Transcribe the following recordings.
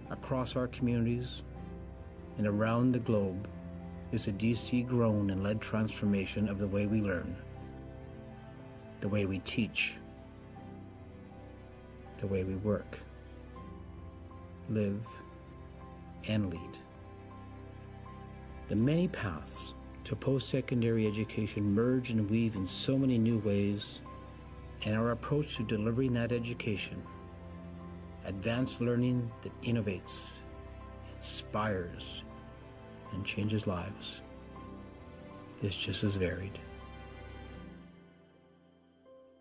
across our communities and around the globe is a DC grown and led transformation of the way we learn, the way we teach, the way we work, live, and lead. The many paths to post-secondary education merge and weave in so many new ways, and our approach to delivering that education, advanced learning that innovates, inspires, and changes lives, is just as varied.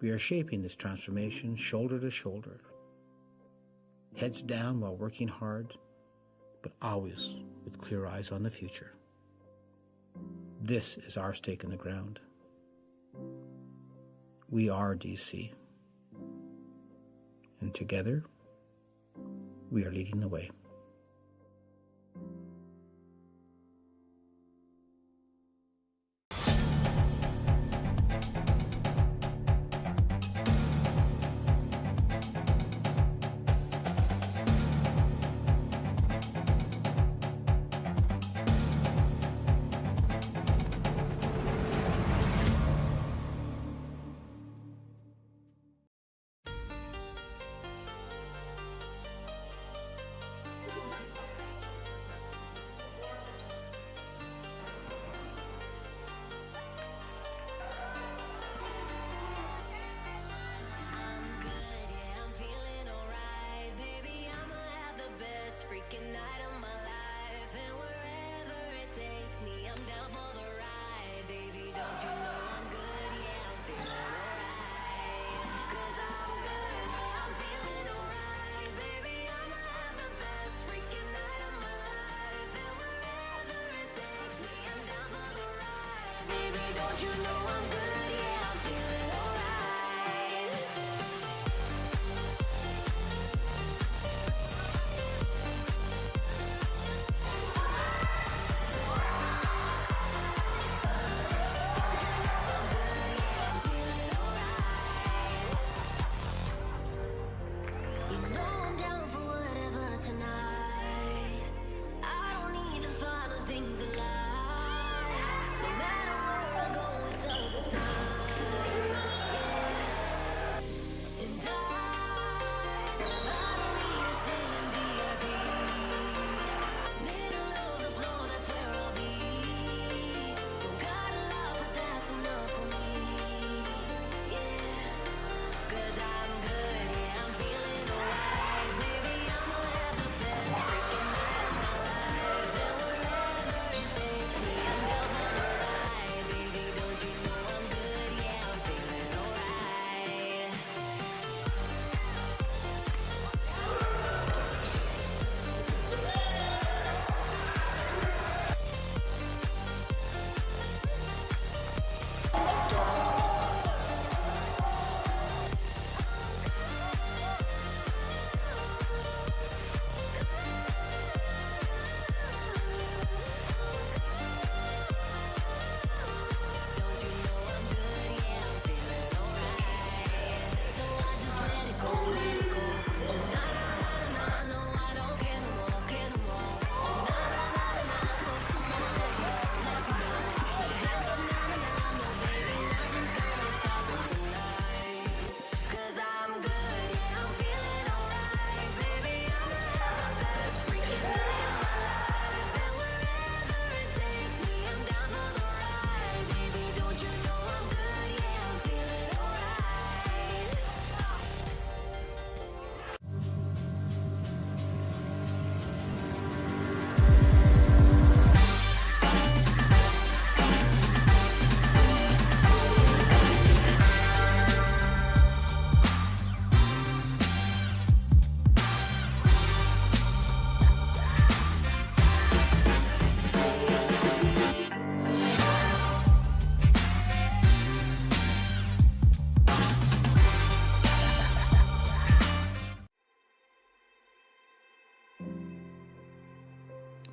We are shaping this transformation shoulder to shoulder, heads down while working hard, but always with clear eyes on the future. This is our stake in the ground. We are DC, and together, we are leading the way.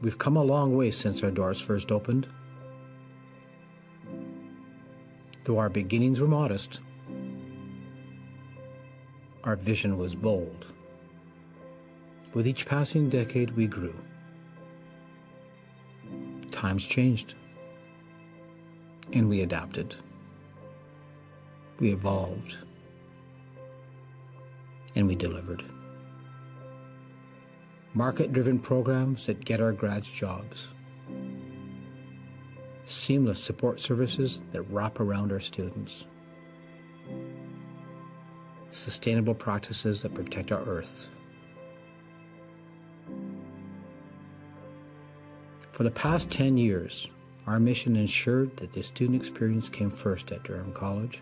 We've come a long way since our doors first opened. Though our beginnings were modest, our vision was bold. With each passing decade, we grew. Times changed, and we adapted. We evolved, and we delivered. Market-driven programs that get our grads jobs. Seamless support services that wrap around our students. Sustainable practices that protect our earth. For the past 10 years, our mission ensured that the student experience came first at Durham College.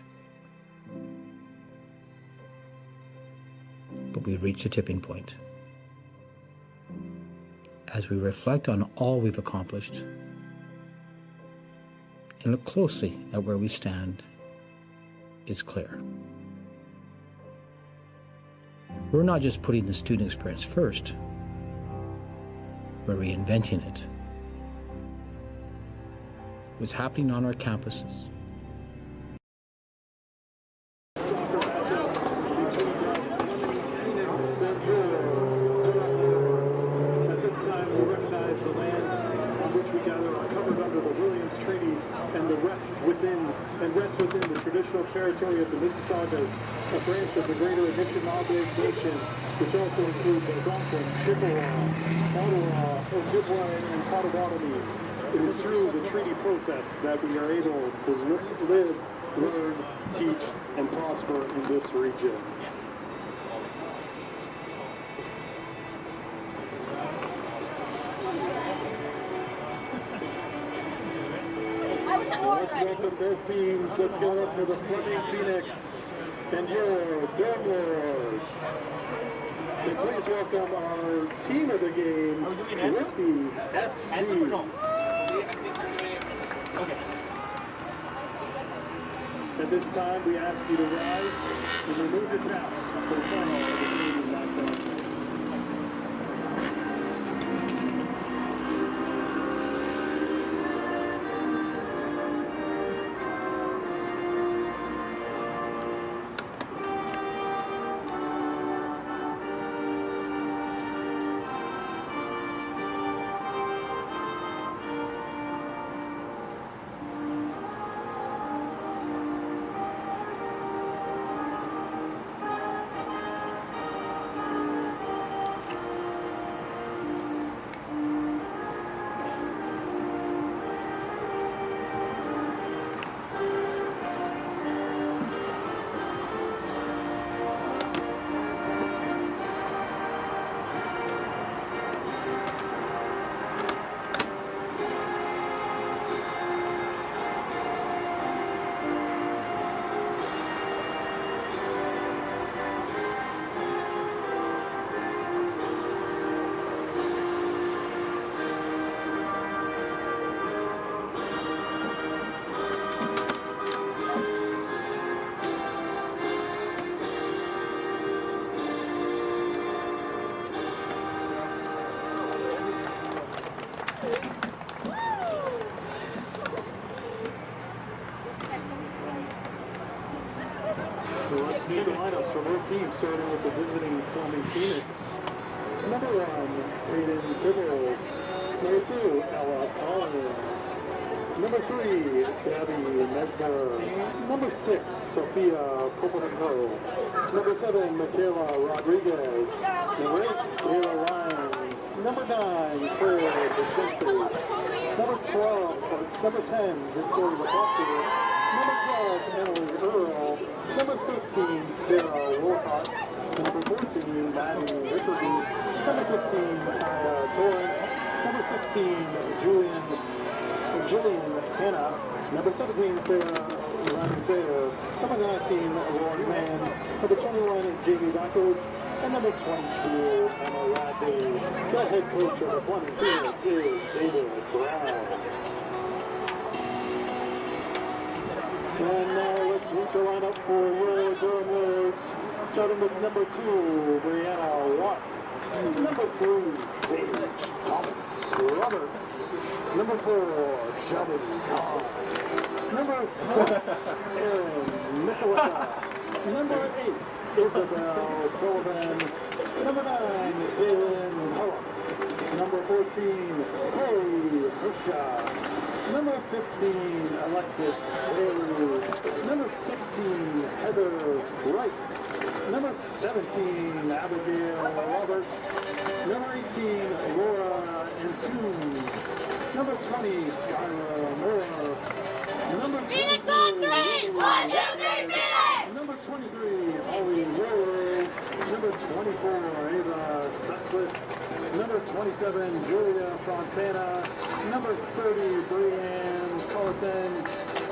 But we've reached a tipping point. As we reflect on all we've accomplished and look closely at where we stand, it's clear. We're not just putting the student experience first, we're reinventing it. What's happening on our campuses. Within the traditional territory of the Mississaugas, a branch of the Greater Anishinaabe Nation, which also includes Algonquin, Chippewa, Ottawa, Ojibwa, and Potawatomi. It is through the treaty process that we are able to live, learn, teach, and prosper in this region. Let's welcome both teams. Let's give it up for the Fleming Phoenix and your Durham Lords. And please welcome our team of the game, Whitby FC. At this time, we ask you to rise and remove your caps for the final of the Canadian national. Let's meet the lineups from our team, starting with the visiting Fleming Phoenix. Number 1, Hayden Tibbles. Number 2, Ella Collins. Number 3, Gabby Mesner. Number 6, Sophia Popovico. Number 7, Michaela Rodriguez. Number 8, Kayla Lyons. Number 9, Claire DeShente. Number 10, Victoria McCarthy. Number 12, Emily Earl. Number 15, Sarah Wolcott. Number 14, Maddie Rickerby. Number 15, Kaya Torrance. Number 16, Jillian Hanna. Number 17, Ryan Taylor. Number 19, Lauren Mann. Number 21, Jamie Dacos. And number 22, Emma Radley. The head coach of the Fleming Phoenix is David Brown. And now let's meet the lineup for your Durham Lords, starting with number 2, Brianna Watt. Number 3, Sage Thomas Roberts. Number 4, Shelby Kahn. Number 6, Aaron Michalika. Number 8, Isabel Sullivan. Number 9, Jalen Hullum. Number 14, Corey Husha. Number 15, Alexis Haley. Number 16, Heather Wright. Number 17, Abigail Roberts. Number 18, Laura Antoon. Number 20, Skyra Moore. Number 22, Phoenix on 3! 1, 2, 3, Phoenix! Number 23, Ollie Rowe. Number 24, Ava Sutcliffe. Number 27, Julia Fontana. Number 30, Brianne Collison.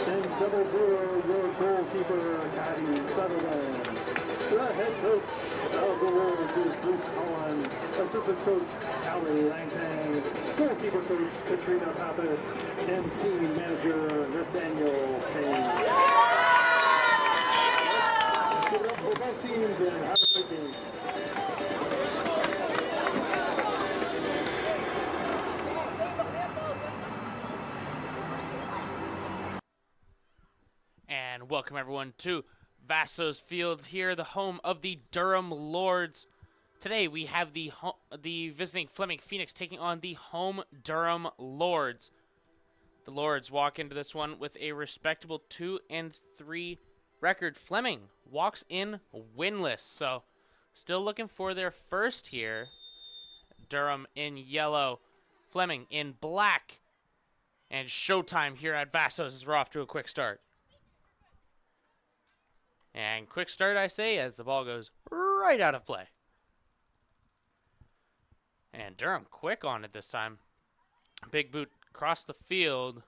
And 00, your goalkeeper, Patty Sutherland. The head coach of the Wolves is Bruce Cullen. Assistant coach, Allie Langtang. Goalkeeper coach, Katrina Pappas. And team manager, Nathaniel Payne. Give it up for both teams and have a great game. And welcome everyone to Vassos Field here, the home of the Durham Lords. Today we have the visiting Fleming Phoenix taking on the home Durham Lords. The Lords walk into this one with a respectable 2-3 record. Fleming walks in winless, so still looking for their first here. Durham in yellow, Fleming in black. And showtime here at Vassos as we're off to a quick start. And quick start, I say, as the ball goes right out of play. And Durham quick on it this time. Big boot across the field.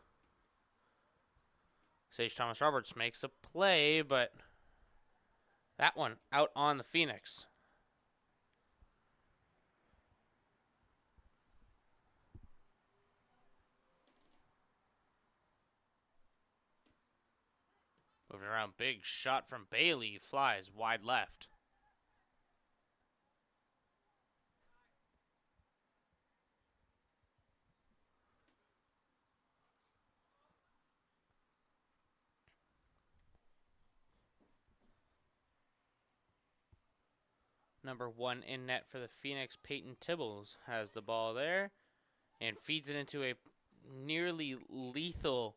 Sage Thomas Roberts makes a play, but that one out on the Phoenix. Moving around, big shot from Bailey, flies wide left. Number 1 in net for the Phoenix, Peyton Tibbles, has the ball there and feeds it into a nearly lethal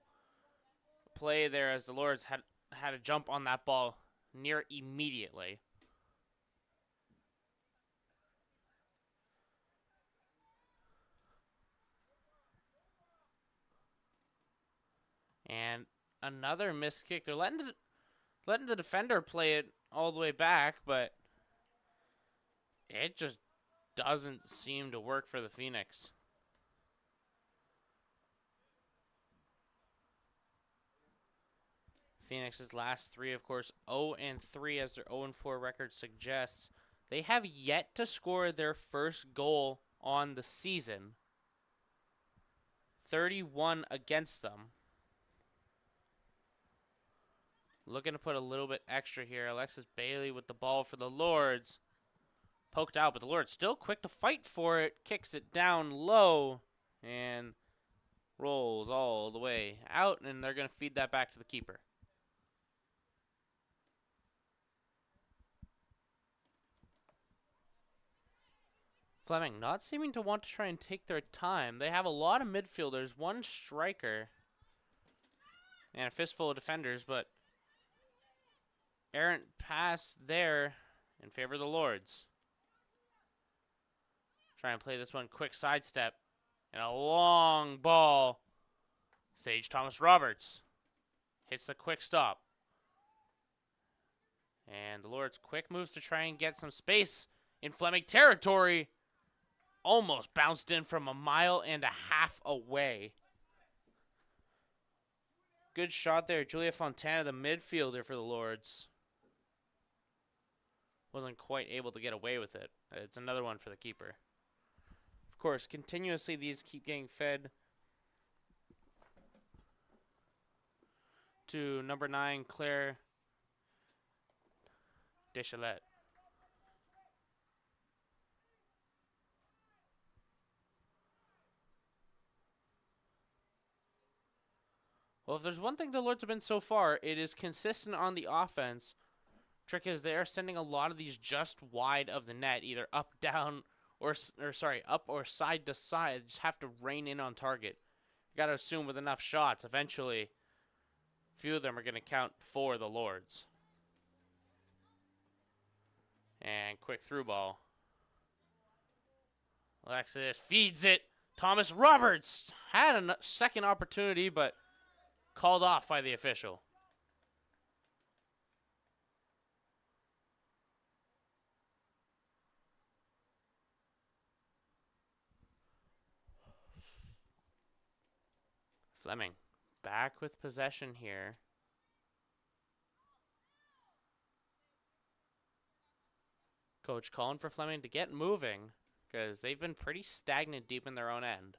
play there as the Lords had a jump on that ball near immediately. And another missed kick. They're letting the defender play it all the way back, but it just doesn't seem to work for the Phoenix. Phoenix's last 3, of course, 0-3 as their 0-4 record suggests. They have yet to score their first goal on the season. 31 against them. Looking to put a little bit extra here. Alexis Bailey with the ball for the Lords. Poked out, but the Lords still quick to fight for it. Kicks it down low and rolls all the way out, and they're going to feed that back to the keeper. Fleming not seeming to want to try and take their time. They have a lot of midfielders, 1 striker, and a fistful of defenders, but errant pass there in favor of the Lords. Try and play this one quick sidestep, and a long ball. Sage Thomas Roberts hits the quick stop. And the Lords quick moves to try and get some space in Fleming territory. Almost bounced in from 1.5 miles away. Good shot there. Julia Fontana, the midfielder for the Lords. Wasn't quite able to get away with it. It's another one for the keeper. Of course, continuously these keep getting fed to number 9, Claire Deschalette. Well, if there's one thing the Lords have been so far, it is consistent on the offense. Trick is they're sending a lot of these just wide of the net, either up, down, or up or side to side. Just have to rein in on target. You got to assume with enough shots, eventually, a few of them are going to count for the Lords. And quick through ball. Alexis feeds it. Thomas Roberts had a second opportunity, but called off by the official. Fleming back with possession here. Coach calling for Fleming to get moving because they've been pretty stagnant deep in their own end.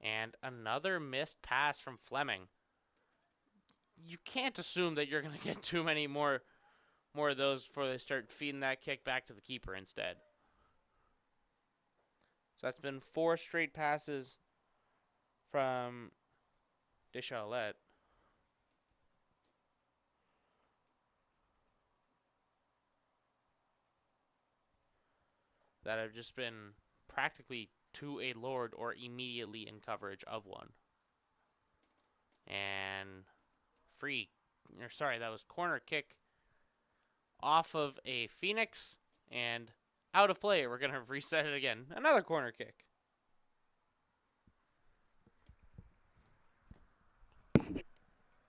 And another missed pass from Fleming. You can't assume that you're going to get too many more of those before they start feeding that kick back to the keeper instead. So that's been 4 straight passes from Deschalette. That have just been practically to a Lord or immediately in coverage of one. And that was corner kick off of a Phoenix and out of play. We're going to reset it again. Another corner kick.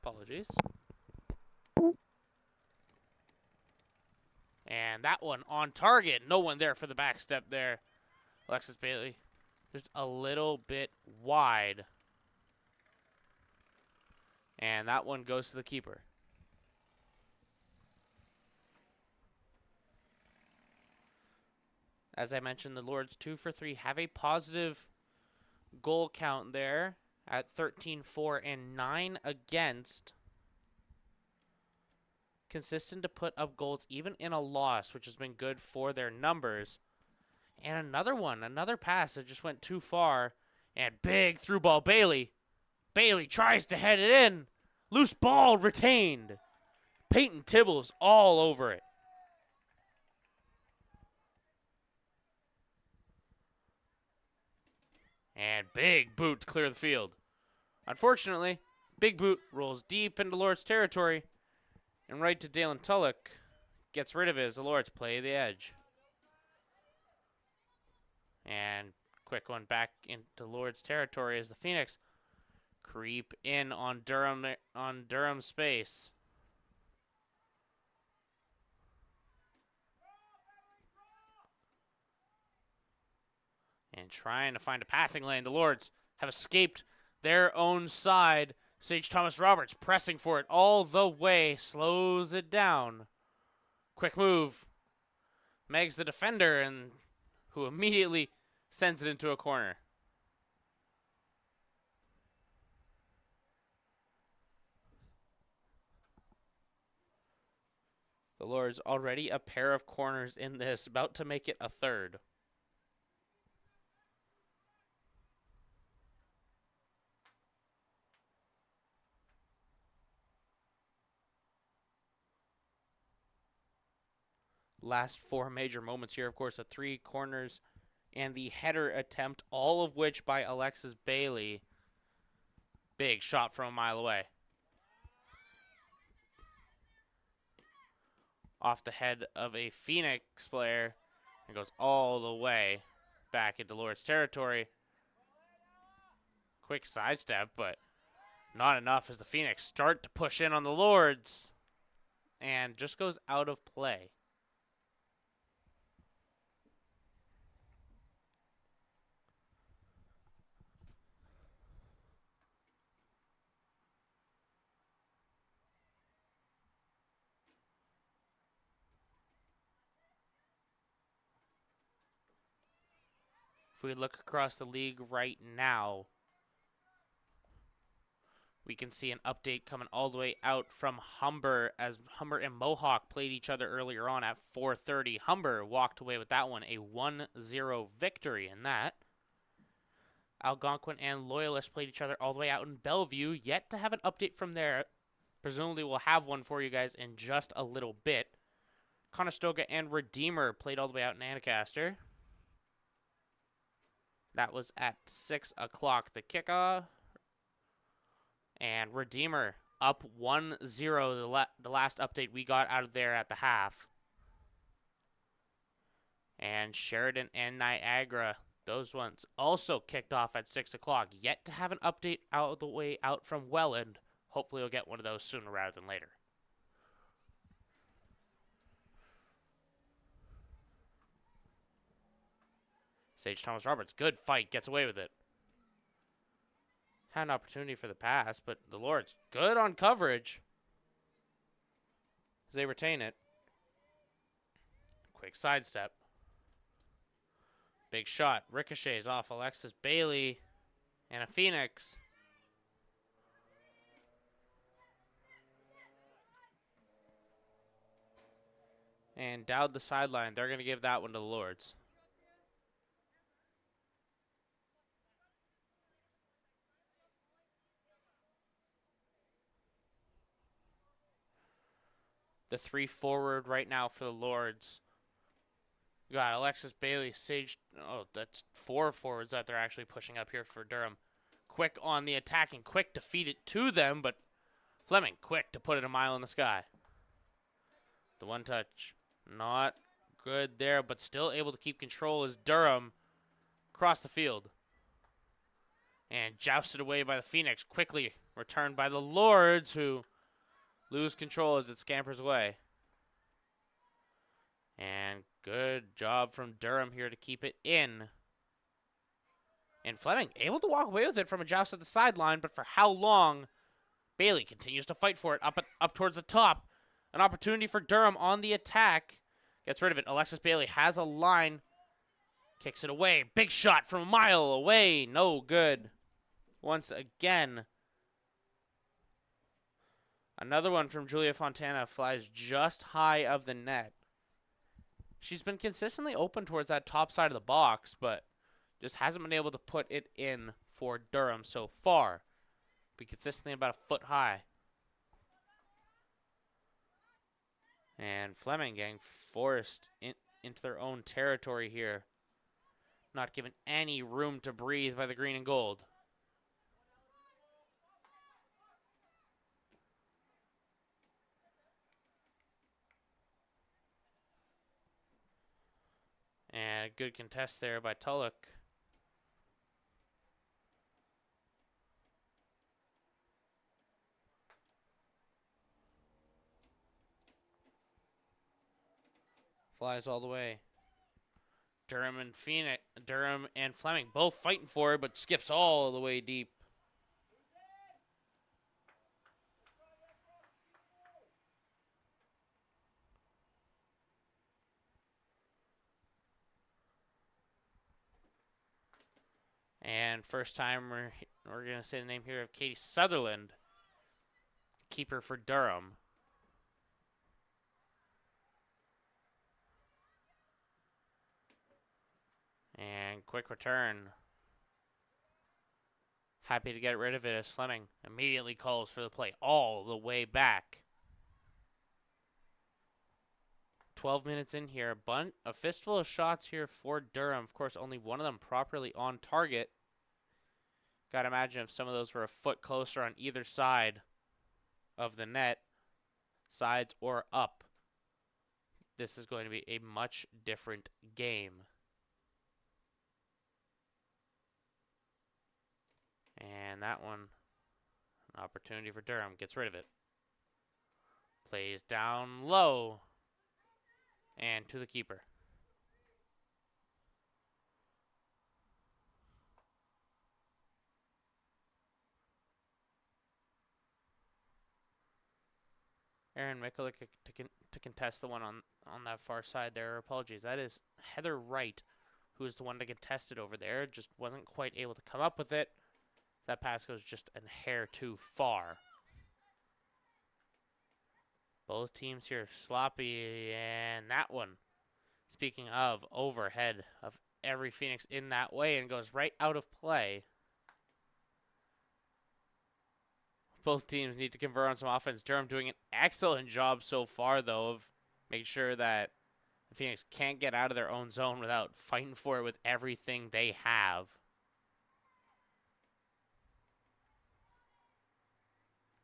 Apologies. And that one on target. No one there for the back step there. Alexis Bailey just a little bit wide. And that one goes to the keeper. As I mentioned, the Lords 2 for 3 have a positive goal count there at 13-4 and 9 against. Consistent to put up goals even in a loss, which has been good for their numbers. And another pass that just went too far. And big through ball, Bailey. Bailey tries to head it in. Loose ball retained. Peyton Tibbles all over it. And big boot to clear the field. Unfortunately, big boot rolls deep into Lord's territory. And right to Dalen Tulloch. Gets rid of it as the Lords play the edge. And quick one back into Lord's territory as the Phoenix creep in on Durham space. And trying to find a passing lane. The Lords have escaped their own side. Sage Thomas Roberts pressing for it all the way. Slows it down. Quick move. Megs the defender, and who immediately sends it into a corner. The Lords already a pair of corners in this, about to make it a third. Last 4 major moments here, of course, the 3 corners and the header attempt, all of which by Alexis Bailey. Big shot from a mile away. Off the head of a Phoenix player and goes all the way back into Lord's territory. Quick sidestep, but not enough as the Phoenix start to push in on the Lords and just goes out of play. If we look across the league right now, we can see an update coming all the way out from Humber as Humber and Mohawk played each other earlier on at 4:30. Humber walked away with that one, a 1-0 victory in that. Algonquin and Loyalist played each other all the way out in Bellevue. Yet to have an update from there. Presumably we'll have one for you guys in just a little bit. Conestoga and Redeemer played all the way out in Ancaster. That was at 6 o'clock, the kickoff. And Redeemer up 1-0, the last update we got out of there at the half. And Sheridan and Niagara, those ones also kicked off at 6 o'clock. Yet to have an update out of the way out from Welland. Hopefully we'll get one of those sooner rather than later. Sage Thomas Roberts, good fight, gets away with it. Had an opportunity for the pass, but the Lords good on coverage as they retain it. Quick sidestep. Big shot, ricochets off Alexis Bailey and a Phoenix. And down the sideline, they're going to give that one to the Lords. The 3 forward right now for the Lords. You got Alexis Bailey, Sage. Oh, that's 4 forwards that they're actually pushing up here for Durham. Quick on the attack and quick to feed it to them, but Fleming quick to put it a mile in the sky. The one touch, not good there, but still able to keep control as Durham across the field. And jousted away by the Phoenix, quickly returned by the Lords, who lose control as it scampers away. And good job from Durham here to keep it in. And Fleming able to walk away with it from a joust at the sideline, but for how long? Bailey continues to fight for it up towards the top. An opportunity for Durham on the attack. Gets rid of it. Alexis Bailey has a line. Kicks it away. Big shot from a mile away. No good. Once again. Another one from Julia Fontana flies just high of the net. She's been consistently open towards that top side of the box, but just hasn't been able to put it in for Durham so far. Be consistently about a foot high. And Fleming getting forced into their own territory here. Not given any room to breathe by the green and gold. And a good contest there by Tulloch. Flies all the way. Durham and Fleming both fighting for it, but skips all the way deep. And first time we're going to say the name here of Katie Sutherland, keeper for Durham. And quick return. Happy to get rid of it as Fleming immediately calls for the play all the way back. 12 minutes in here. A fistful of shots here for Durham. Of course, only one of them properly on target. Gotta imagine if some of those were a foot closer on either side of the net, sides or up, this is going to be a much different game. And that one, an opportunity for Durham, gets rid of it. Plays down low. And to the keeper. Aaron Mikulik to contest the one on that far side there. Apologies. That is Heather Wright, who is the one to contest it over there. Just wasn't quite able to come up with it. That pass goes just a hair too far. Both teams here sloppy, and that one, speaking of overhead of every Phoenix in that way, and goes right out of play. Both teams need to convert on some offense. Durham doing an excellent job so far, though, of making sure that Phoenix can't get out of their own zone without fighting for it with everything they have.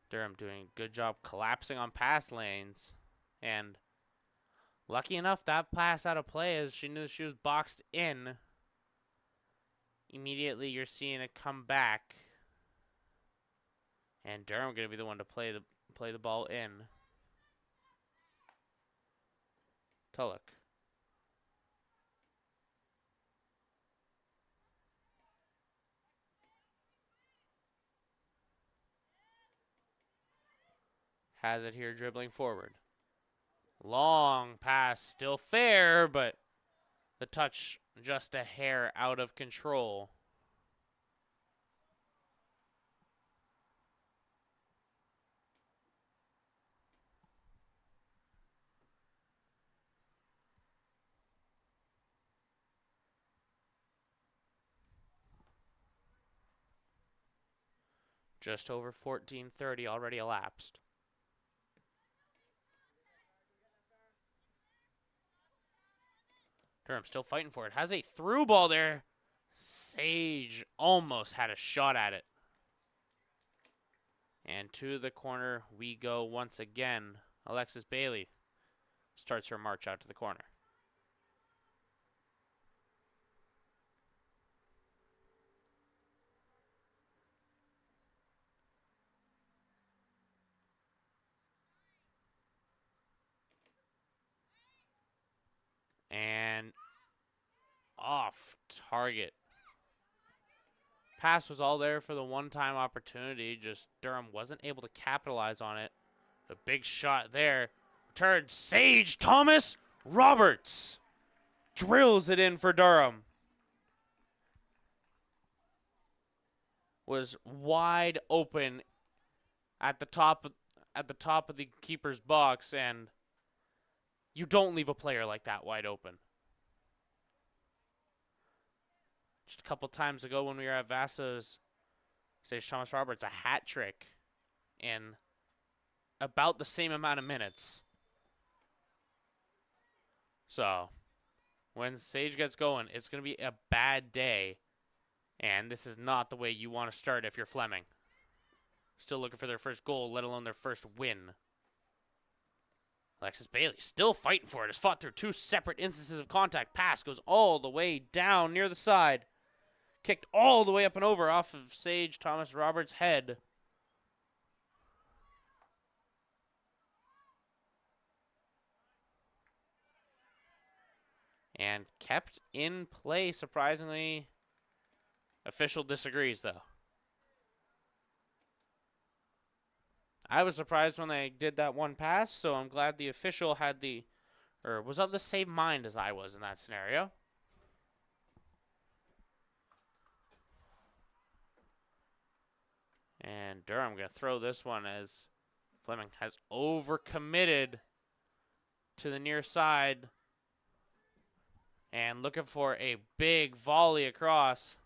Durham doing a good job collapsing on pass lanes. And lucky enough, that pass out of play as she knew she was boxed in. Immediately, you're seeing it come back. And Durham going to be the one to play the ball in. Tulloch. Has it here dribbling forward. Long pass, still fair, but the touch just a hair out of control. Just over 14:30 already elapsed. Durham still fighting for it. Has a through ball there. Sage almost had a shot at it. And to the corner we go once again. Alexis Bailey starts her march out to the corner. And off target. Pass was all there for the one-time opportunity. Just Durham wasn't able to capitalize on it. A big shot there. Returned Sage Thomas Roberts. Drills it in for Durham. Was wide open at the top of the keeper's box, and you don't leave a player like that wide open. Just a couple times ago when we were at Vasso's, Sage Thomas Roberts, a hat trick in about the same amount of minutes. So, when Sage gets going, it's going to be a bad day. And this is not the way you want to start if you're Fleming. Still looking for their first goal, let alone their first win. Alexis Bailey still fighting for it. Has fought through two separate instances of contact. Pass goes all the way down near the side. Kicked all the way up and over off of Sage Thomas Roberts' head. And kept in play, surprisingly. Official disagrees, though. I was surprised when they did that one pass, so I'm glad the official had was of the same mind as I was in that scenario. And Durham going to throw this one as Fleming has overcommitted to the near side. And looking for a big volley across.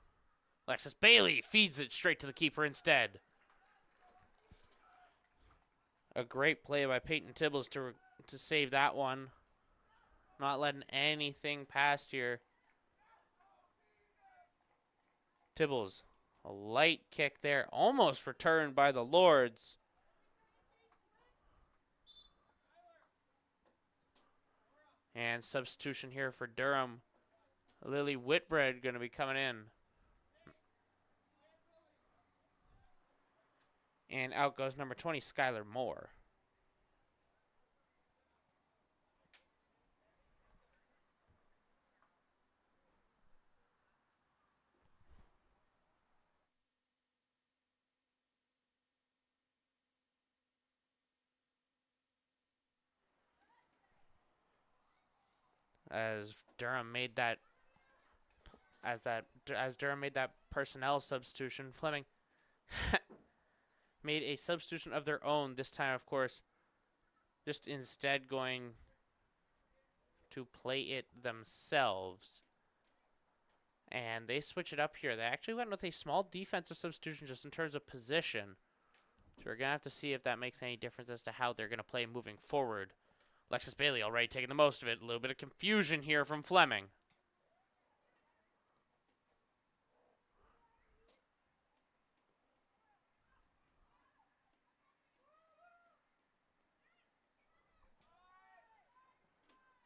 Alexis Bailey feeds it straight to the keeper instead. A great play by Peyton Tibbles to save that one. Not letting anything past here. Tibbles, a light kick there. Almost returned by the Lords. And substitution here for Durham. Lily Whitbread going to be coming in. And out goes number 20, Skylar Moore. As Durham made that personnel substitution, Fleming made a substitution of their own. This time, of course, just instead going to play it themselves. And they switch it up here. They actually went with a small defensive substitution just in terms of position. So we're going to have to see if that makes any difference as to how they're going to play moving forward. Alexis Bailey already taking the most of it. A little bit of confusion here from Fleming.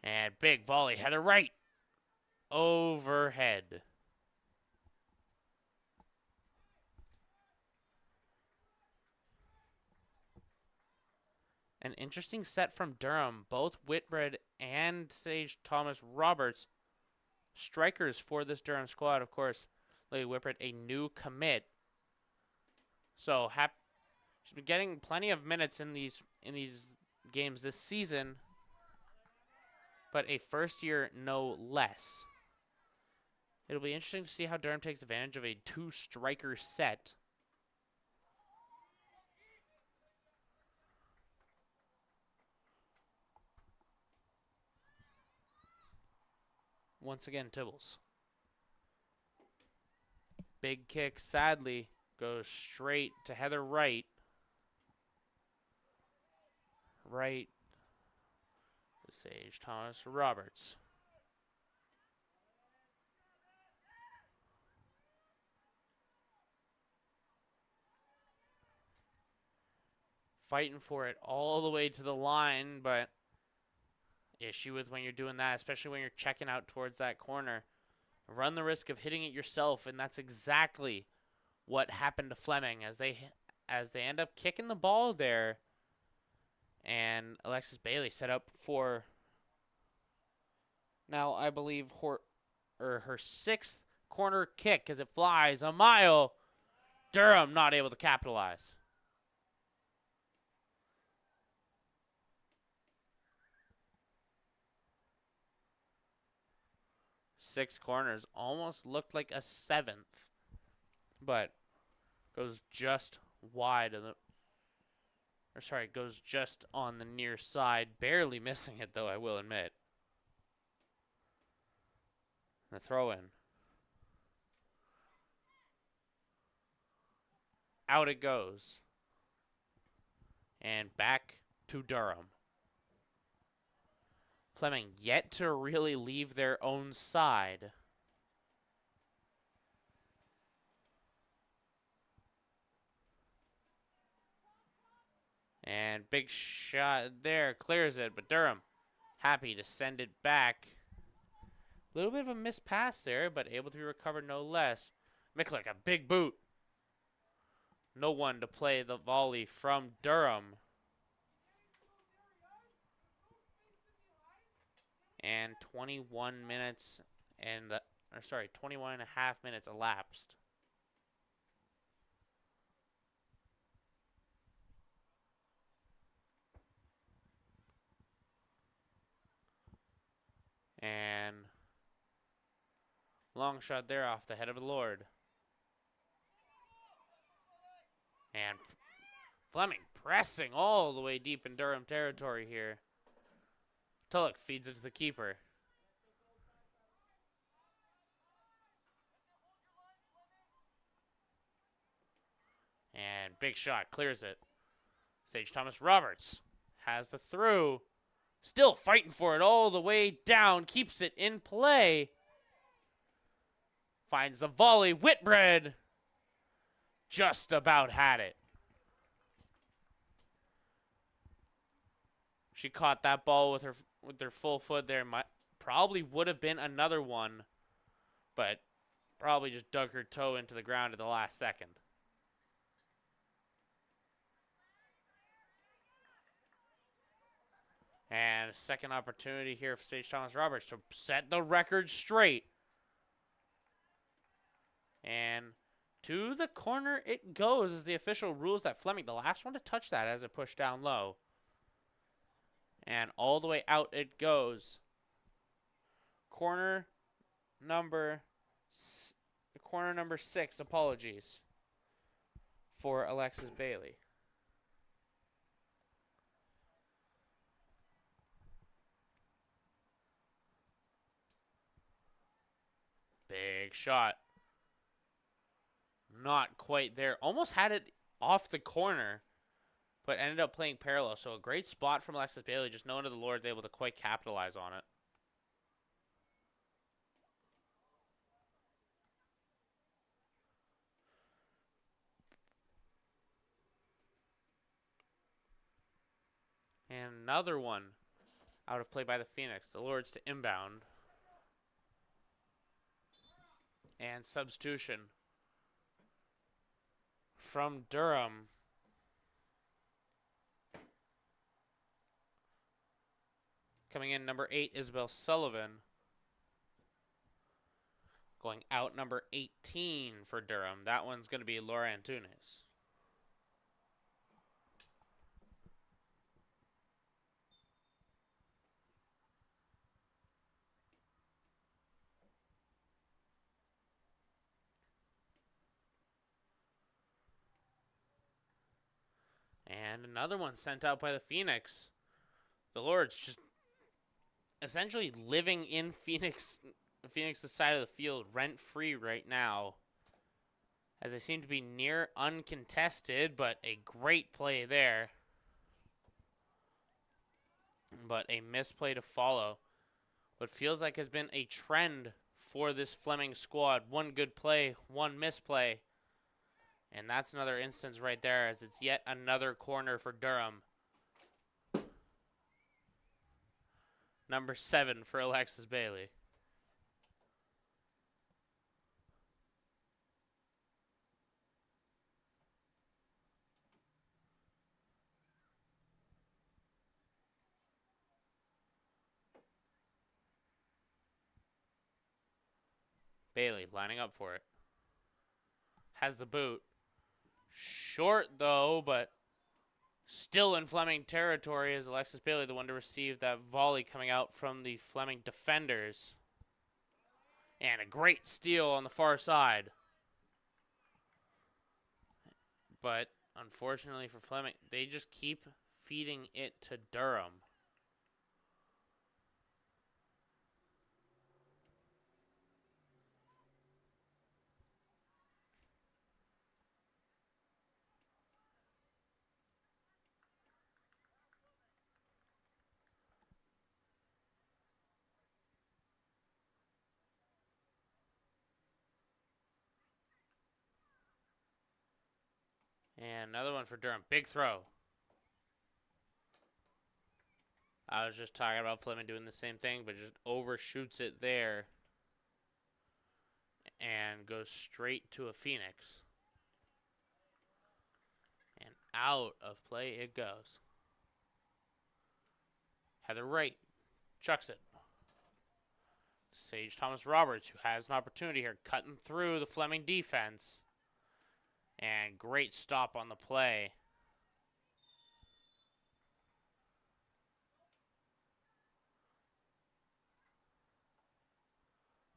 And big volley, Heather Wright. Overhead. An interesting set from Durham. Both Whitbread and Sage Thomas Roberts, strikers for this Durham squad. Of course, Lady Whitbread, a new commit. So she's been getting plenty of minutes in these games this season, but a first year no less. It'll be interesting to see how Durham takes advantage of a 2-striker set. Once again, Tibbles. Big kick, sadly, goes straight to Heather Wright. Right to Sage Thomas Roberts. Fighting for it all the way to the line, but issue with when you're doing that, especially when you're checking out towards that corner. Run the risk of hitting it yourself, and that's exactly what happened to Fleming as they end up kicking the ball there. And Alexis Bailey set up for now, I believe, her 6th corner kick as it flies a mile. Durham not able to capitalize. Six corners almost looked like a 7th, but goes just wide of the. Or sorry, goes just on the near side, barely missing it though, I will admit. The throw in. Out it goes. And back to Durham. Fleming yet to really leave their own side. And big shot there, clears it, but Durham happy to send it back. A little bit of a missed pass there, but able to be recovered no less. Miklick, a big boot. No one to play the volley from Durham. And 21 minutes and, 21 and a half minutes elapsed. And long shot there off the head of the Lord. And Fleming pressing all the way deep in Durham territory here. Tulloch feeds it to the keeper. And big shot, clears it. Sage Thomas Roberts has the through. Still fighting for it all the way down. Keeps it in play. Finds the volley. Whitbread just about had it. She caught that ball with her full foot there. Probably would have been another one, but probably just dug her toe into the ground at the last second. And a second opportunity here for Sage Thomas Roberts to set the record straight. And to the corner it goes as the official rules that Fleming, the last one to touch that as it pushed down low. And all the way out it goes. Corner number 6, apologies, for Alexis Bailey. Big shot. Not quite there. Almost had it off the corner. but ended up playing parallel. So a great spot from Alexis Bailey, just knowing that the Lord's able to quite capitalize on it. And another one out of play by the Phoenix. The Lords to inbound. And substitution from Durham. Coming in, number 8, Isabel Sullivan. Going out, number 18 for Durham. That one's going to be Laura Antunes. And another one sent out by the Phoenix. The Lords just essentially living in Phoenix's side of the field rent-free right now, as they seem to be near uncontested, but a great play there. But a misplay to follow. What feels like has been a trend for this Fleming squad. One good play, one misplay. And that's another instance right there, as it's yet another corner for Durham. Number 7 for Alexis Bailey. Bailey lining up for it. Has the boot. Short, though, but still in Fleming territory, as Alexis Bailey the one to receive that volley coming out from the Fleming defenders. And a great steal on the far side. But unfortunately for Fleming, they just keep feeding it to Durham. And another one for Durham. Big throw. I was just talking about Fleming doing the same thing, but just overshoots it there. And goes straight to a Phoenix. And out of play it goes. Heather Wright chucks it. Sage Thomas Roberts, who has an opportunity here, cutting through the Fleming defense. And great stop on the play.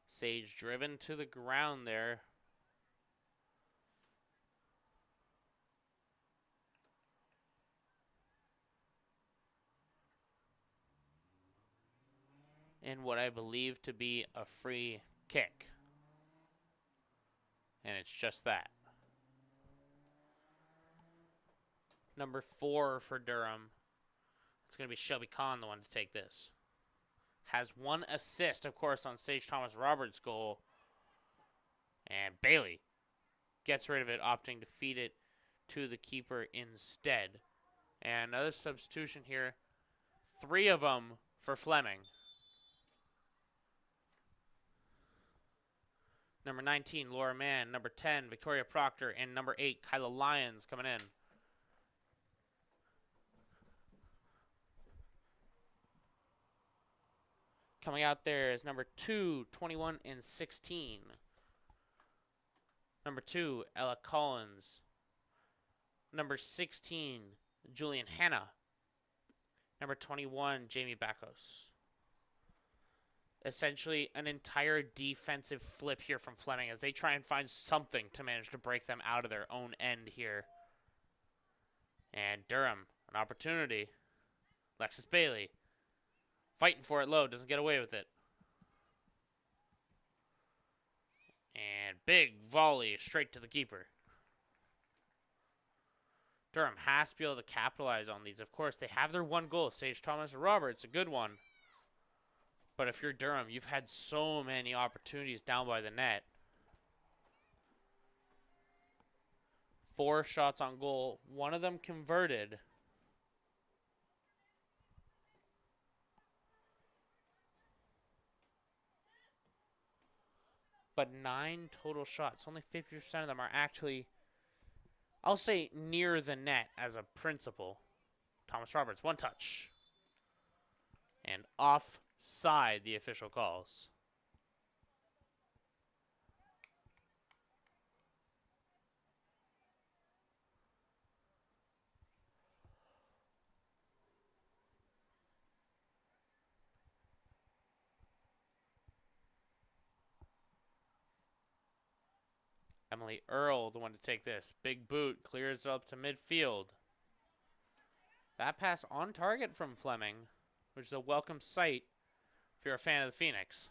Sage driven to the ground there. In what I believe to be a free kick. And it's just that. Number 4 for Durham. It's going to be Shelby Kahn, the one to take this. Has 1 assist, of course, on Sage Thomas Roberts' goal. And Bailey gets rid of it, opting to feed it to the keeper instead. And another substitution here. 3 of them for Fleming. Number 19, Laura Mann. Number 10, Victoria Proctor. And number 8, Kyla Lyons coming in. Coming out there is number 2, 21, and 16. Number 2, Ella Collins. Number 16, Julian Hanna. Number 21, Jamie Backos. Essentially an entire defensive flip here from Fleming as they try and find something to manage to break them out of their own end here. And Durham, an opportunity. Alexis Bailey. Fighting for it low, doesn't get away with it. And big volley straight to the keeper. Durham has to be able to capitalize on these. Of course, they have their one goal. Sage Thomas Roberts, a good one. But if you're Durham, you've had so many opportunities down by the net. 4 shots on goal. One of them converted. But 9 total shots. Only 50% of them are actually, I'll say, near the net as a principle. Thomas Roberts, 1 touch. And offside, the official calls. Emily Earl, the one to take this. Big boot, clears up to midfield. That pass on target from Fleming, which is a welcome sight if you're a fan of the Phoenix.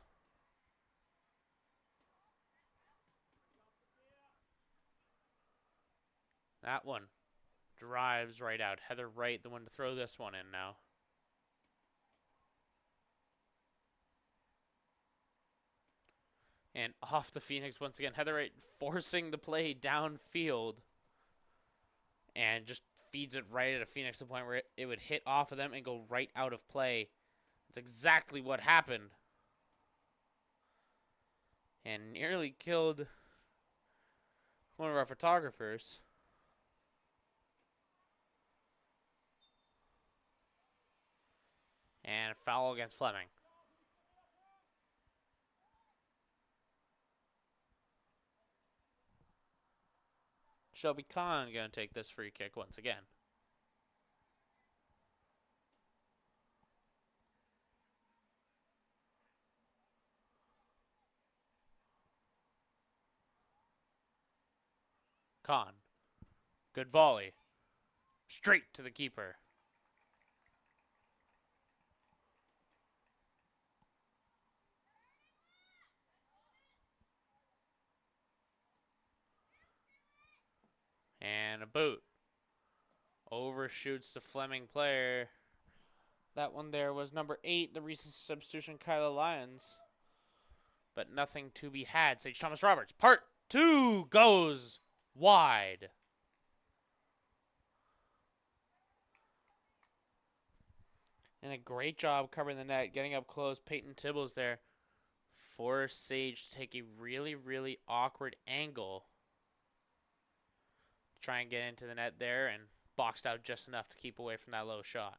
That one drives right out. Heather Wright, the one to throw this one in now. And off the Phoenix once again. Heather Wright forcing the play downfield. And just feeds it right at a Phoenix to the point where it would hit off of them and go right out of play. That's exactly what happened. And nearly killed one of our photographers. And a foul against Fleming. Shelby Kahn going to take this free kick once again. Kahn. Good volley. Straight to the keeper. And a boot. Overshoots the Fleming player. That one there was number 8, the recent substitution, Kyla Lyons. But nothing to be had. Sage Thomas Roberts, part 2 goes wide. And a great job covering the net, getting up close. Peyton Tibbles there. Forced Sage to take a really, really awkward angle. Try and get into the net there, and boxed out just enough to keep away from that low shot.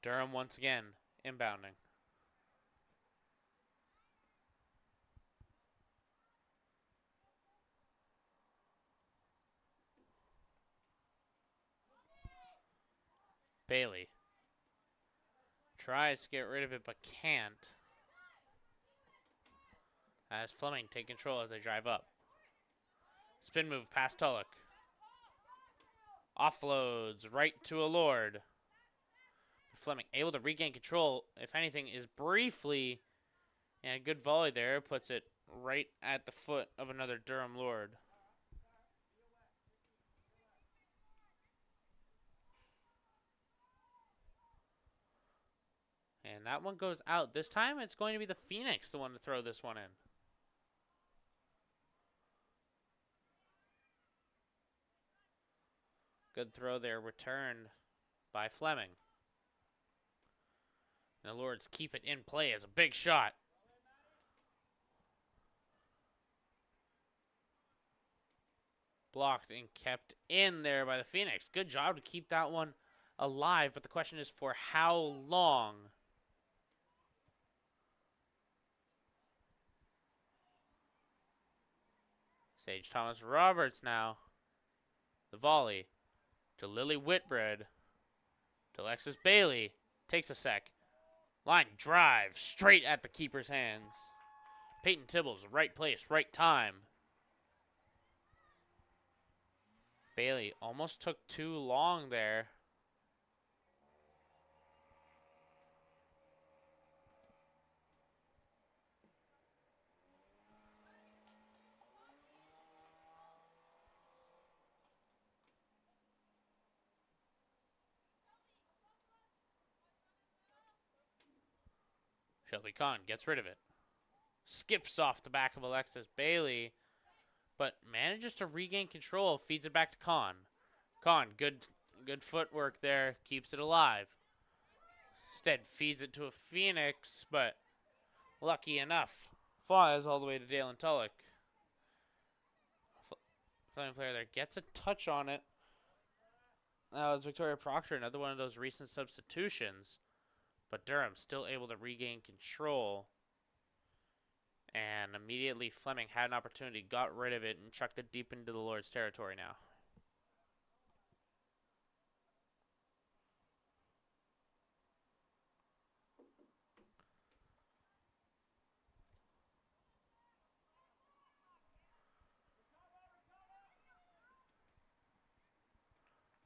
Durham once again inbounding. Bailey tries to get rid of it, but can't. As Fleming take control as they drive up. Spin move past Tulloch. Offloads right to a Lord. Fleming able to regain control, if anything, is briefly. And a good volley there puts it right at the foot of another Durham Lord. And that one goes out. This time it's going to be the Phoenix, the one to throw this one in. Good throw there, returned by Fleming. And the Lords keep it in play as a big shot. Blocked and kept in there by the Phoenix. Good job to keep that one alive, but the question is for how long? Sage Thomas Roberts now. The volley to Lily Whitbread. To Alexis Bailey. Takes a sec. Line drive straight at the keeper's hands. Peyton Tibbles, right place, right time. Bailey almost took too long there. Shelby Kahn gets rid of it. Skips off the back of Alexis Bailey, but manages to regain control. Feeds it back to Kahn. Kahn, good footwork there. Keeps it alive. Instead, feeds it to a Phoenix, but lucky enough, flies all the way to Dalen Tulloch. Fleming player there gets a touch on it. Now it's Victoria Proctor, another one of those recent substitutions. But Durham still able to regain control. And immediately Fleming had an opportunity, got rid of it, and chucked it deep into the Lord's territory now.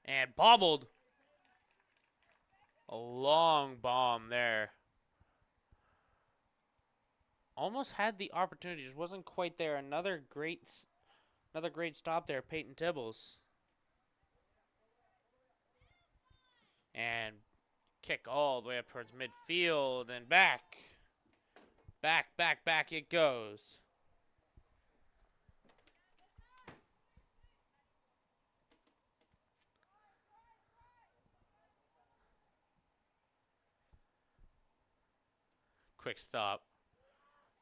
And bobbled. A long bomb there. Almost had the opportunity, just wasn't quite there. Another great stop there, Peyton Tibbles. And kick all the way up towards midfield and back. Back it goes. Quick stop.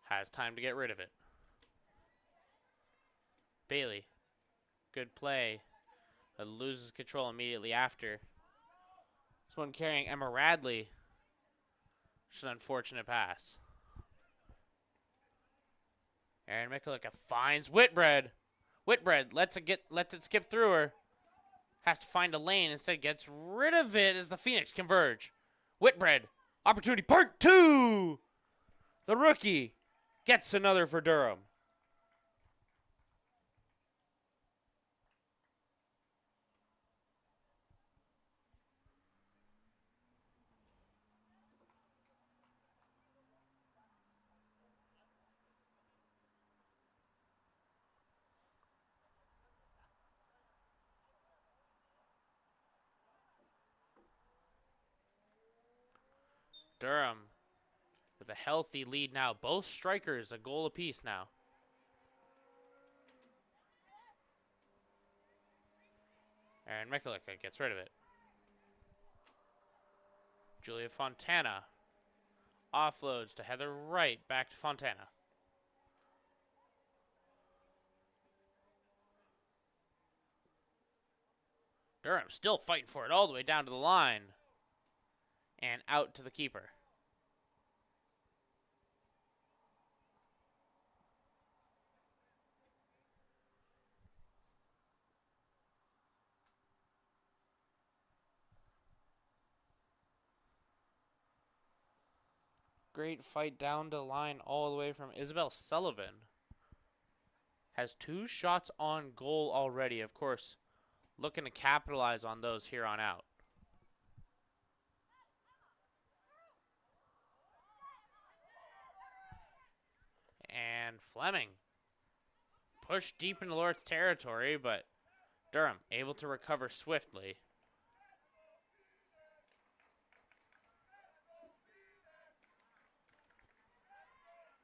Has time to get rid of it. Bailey. Good play. But loses control immediately after. This one carrying Emma Radley. Just an unfortunate pass. Aaron Mikulika finds Whitbread. Whitbread lets it skip through her. Has to find a lane. Instead gets rid of it as the Phoenix converge. Whitbread. Opportunity part 2. The rookie gets another for Durham. Durham with a healthy lead now. Both strikers a goal apiece now. Aaron Mikulika gets rid of it. Julia Fontana offloads to Heather Wright. Back to Fontana. Durham still fighting for it all the way down to the line. And out to the keeper. Great fight down to the line all the way from Isabel Sullivan. Has 2 shots on goal already. Of course, looking to capitalize on those here on out. And Fleming pushed deep into Lord's territory, but Durham able to recover swiftly.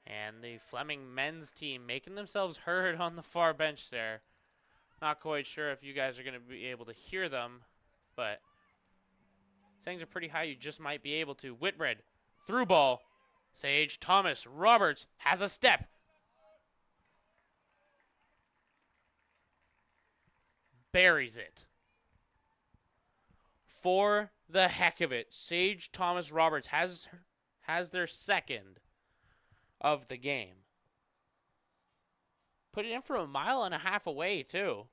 And the Fleming men's team making themselves heard on the far bench there. Not quite sure if you guys are going to be able to hear them, but settings are pretty high. You just might be able to. Whitbread, through ball. Sage Thomas Roberts has a step. Buries it. For the heck of it, Sage Thomas Roberts has their second of the game. Put it in from 1.5 miles away, too.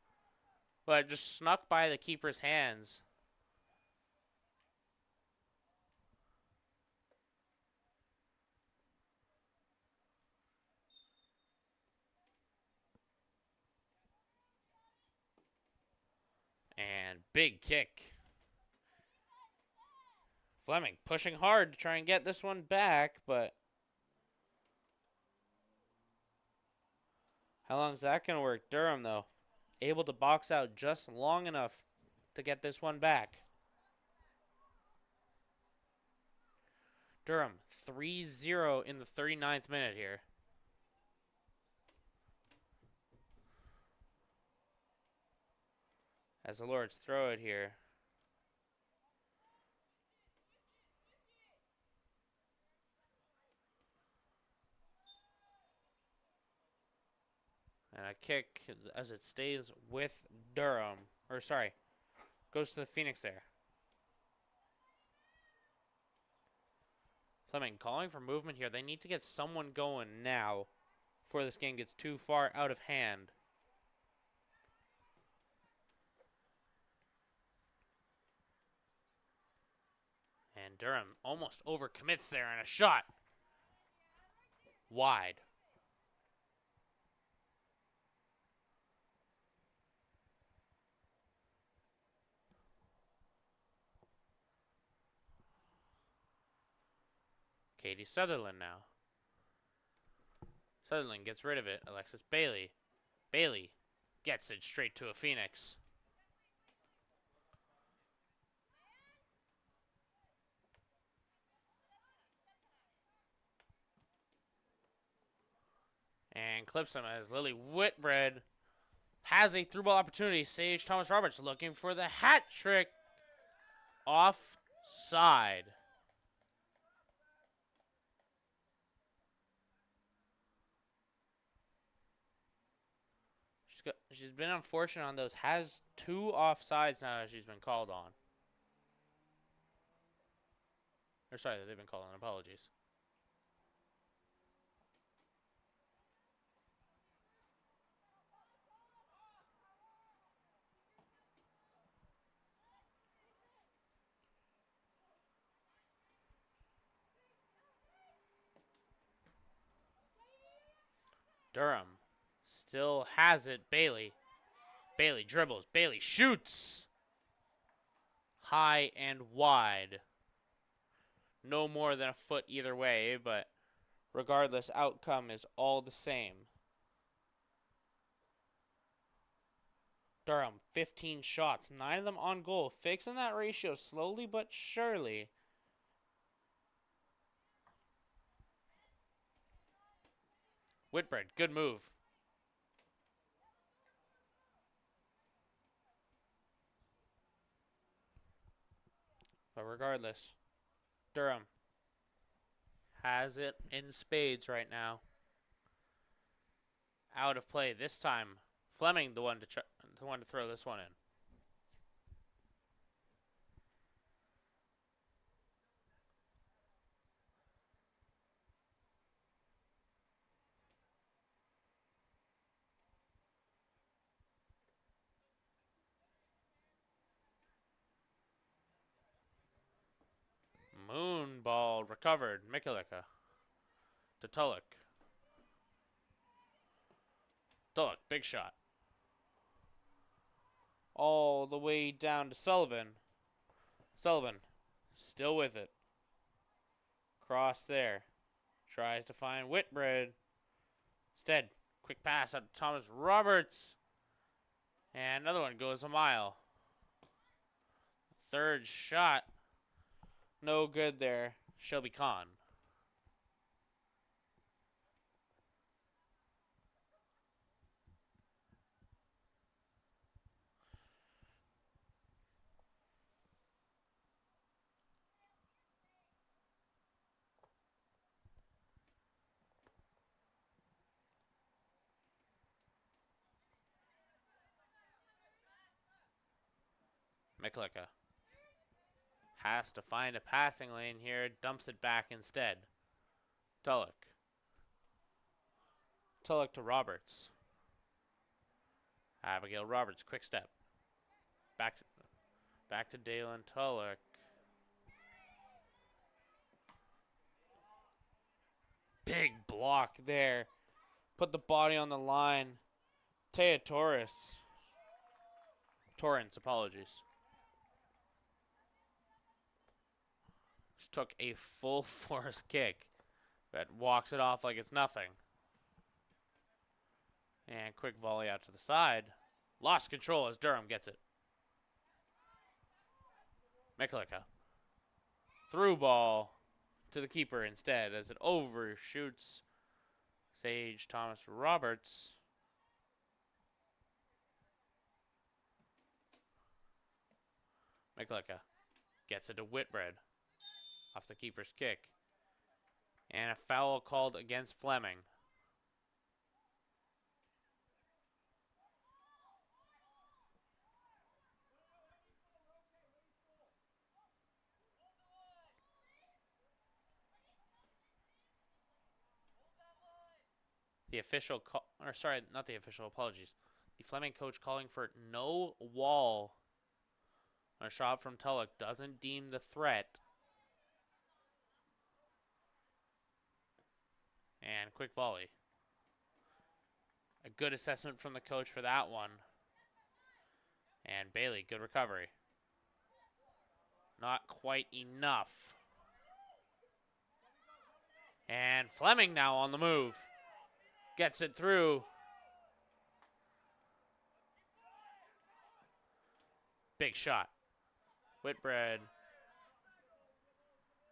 But just snuck by the keeper's hands. And big kick. Fleming pushing hard to try and get this one back, but how long is that going to work? Durham, though, able to box out just long enough to get this one back. Durham 3-0 in the 39th minute here. As the Lords throw it here. And a kick as it stays with Durham. Or, sorry, goes to the Phoenix there. Fleming calling for movement here. They need to get someone going now before this game gets too far out of hand. And Durham almost overcommits there in a shot. Wide. Katie Sutherland now. Sutherland gets rid of it. Alexis Bailey. Bailey gets it straight to a Phoenix. And clips him as Lily Whitbread has a through ball opportunity. Sage Thomas Roberts looking for the hat trick. Offside. She's been unfortunate on those. Has 2 offsides now that she's been called on. Or sorry, they've been called on. Apologies. Durham still has it. Bailey. Bailey dribbles. Bailey shoots. High and wide. No more than a foot either way, but regardless, outcome is all the same. Durham, 15 shots, 9 of them on goal. Fixing that ratio slowly but surely. Whitbread, good move. But regardless, Durham has it in spades right now. Out of play this time. Fleming, the one to throw this one in. Moon ball recovered. Mikulika to Tulloch. Tulloch, big shot. All the way down to Sullivan. Sullivan, still with it. Cross there. Tries to find Whitbread. Instead, quick pass out to Thomas Roberts. And another one goes a mile. Third shot. No good there. Shelby Kahn. Mikulika has to find a passing lane here. Dumps it back instead. Tulloch. Tulloch to Roberts. Abigail Roberts, quick step. Back to Dalen Tulloch. Big block there. Put the body on the line. Taya Torrance, apologies. Just took a full force kick, but walks it off like it's nothing. And quick volley out to the side. Lost control as Durham gets it. Mikulika. Through ball to the keeper instead as it overshoots Sage Thomas Roberts. McLicka gets it to Whitbread off the keeper's kick. And a foul called against Fleming. The official, not the official, apologies. The Fleming coach calling for no wall. A shot from Tulloch doesn't deem the threat. And quick volley. A good assessment from the coach for that one. And Bailey, good recovery. Not quite enough. And Fleming now on the move. Gets it through. Big shot. Whitbread.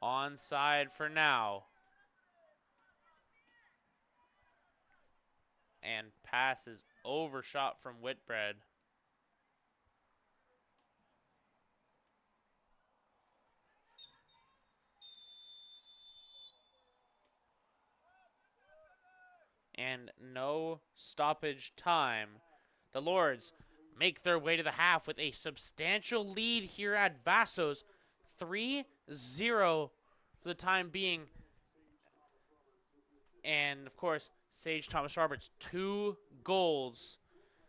Onside for now. And pass is overshot from Whitbread. And no stoppage time. The Lords make their way to the half with a substantial lead here at Vassos. 3-0 for the time being. And, of course, Sage Thomas Roberts, 2 goals.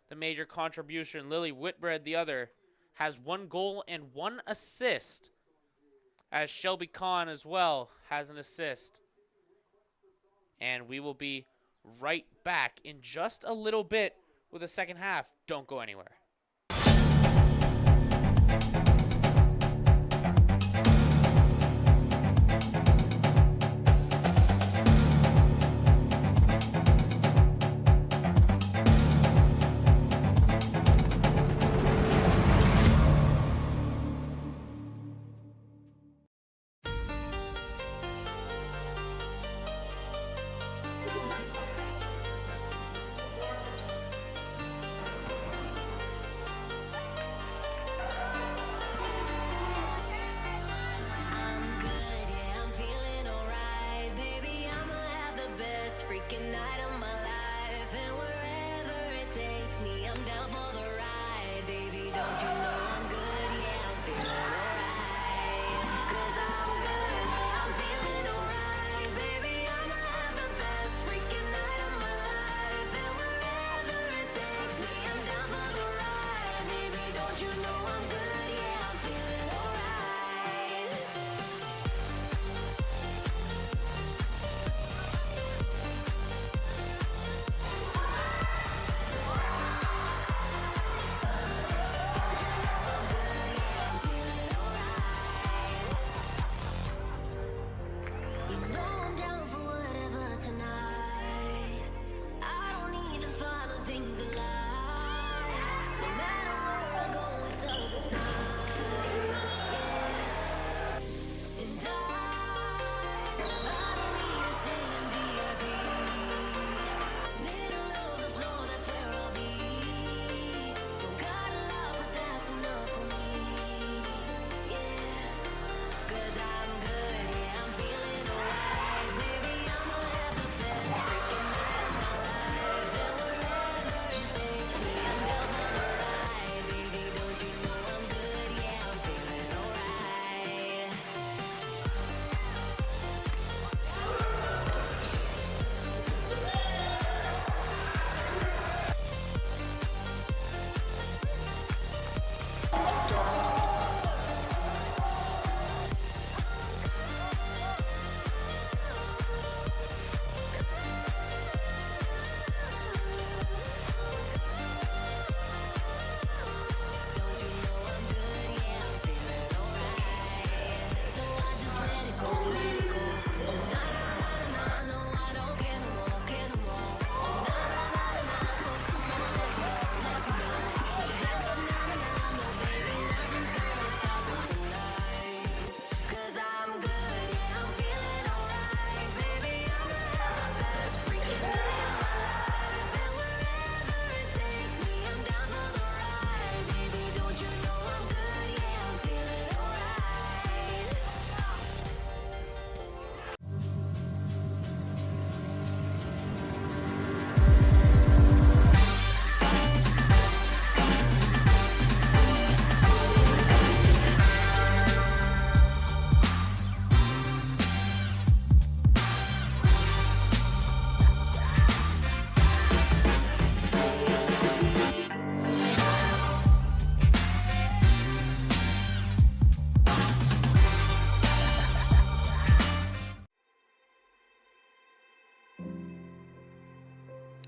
The major contribution. Lily Whitbread, the other, has 1 goal and 1 assist. As Shelby Kahn as well has an assist. And we will be right back in just a little bit with the second half. Don't go anywhere.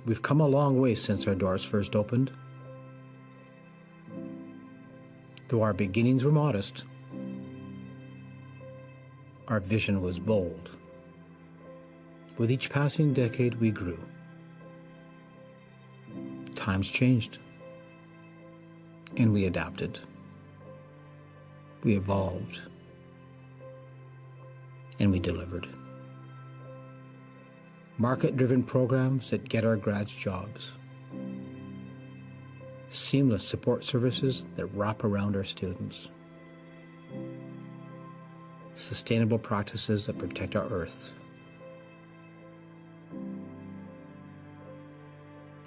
We've come a long way since our doors first opened. Though our beginnings were modest, our vision was bold. With each passing decade, we grew. Times changed, and we adapted. We evolved, and we delivered. Market-driven programs that get our grads jobs. Seamless support services that wrap around our students. Sustainable practices that protect our earth.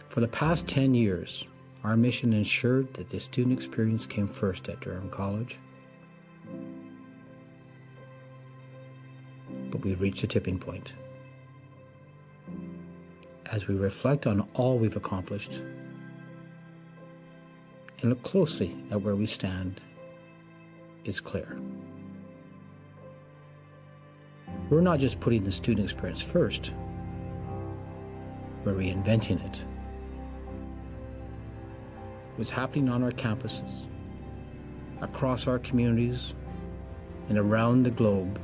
For the past 10 years, our mission ensured that the student experience came first at Durham College. But we've reached a tipping point. As we reflect on all we've accomplished and look closely at where we stand, it's clear. We're not just putting the student experience first, we're reinventing it. What's happening on our campuses, across our communities, and around the globe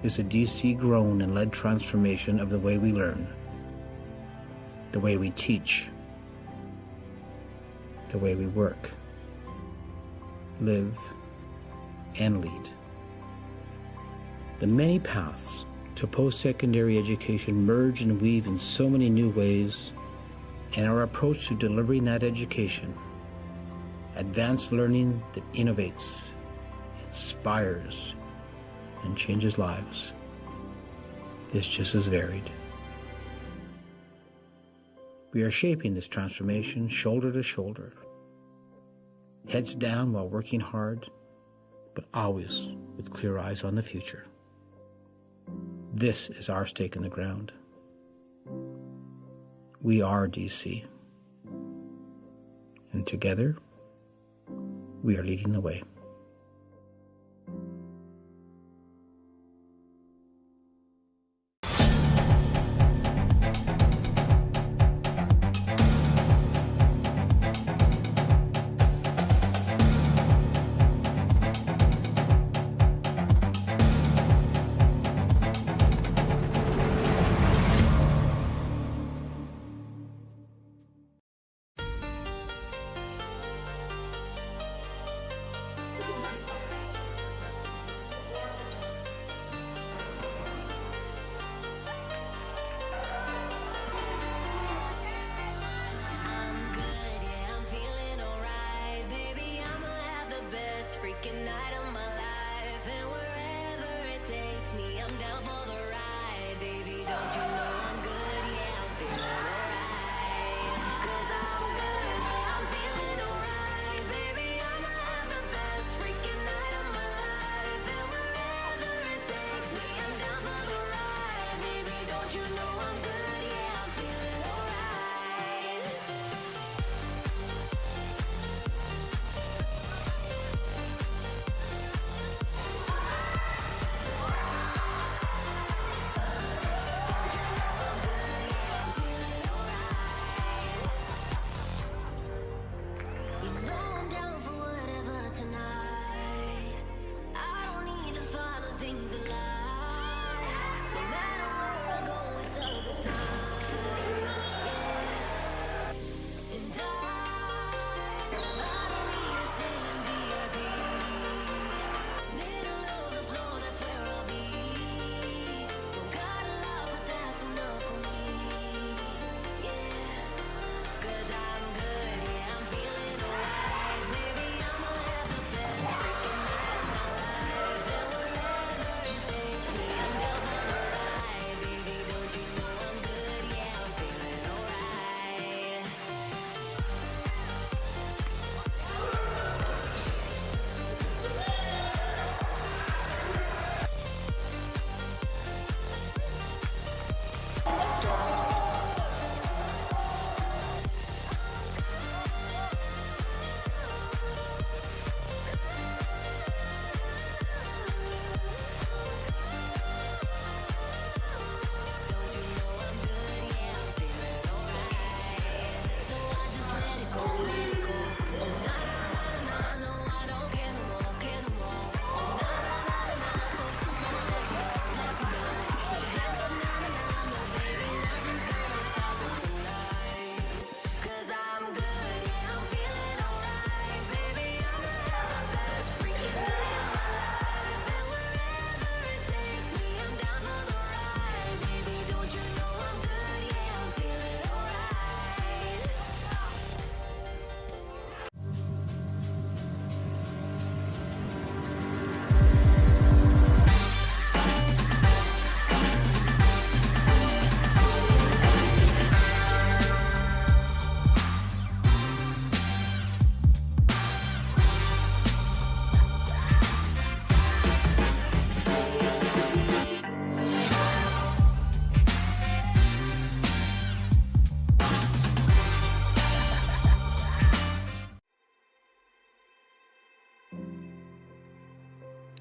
is a DC-grown and led transformation of the way we learn, the way we teach, the way we work, live, and lead. The many paths to post-secondary education merge and weave in so many new ways, and our approach to delivering that education, advanced learning that innovates, inspires, and changes lives, is just as varied. We are shaping this transformation shoulder to shoulder, heads down while working hard, but always with clear eyes on the future. This is our stake in the ground. We are DC, and together, we are leading the way.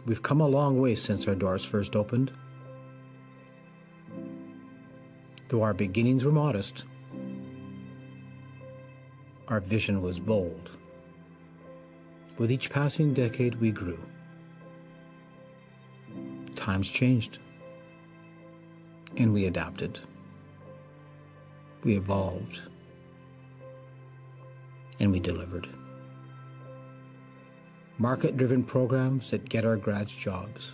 We've come a long way since our doors first opened. Though our beginnings were modest, our vision was bold. With each passing decade, we grew. Times changed, and we adapted. We evolved, and we delivered. Market-driven programs that get our grads jobs.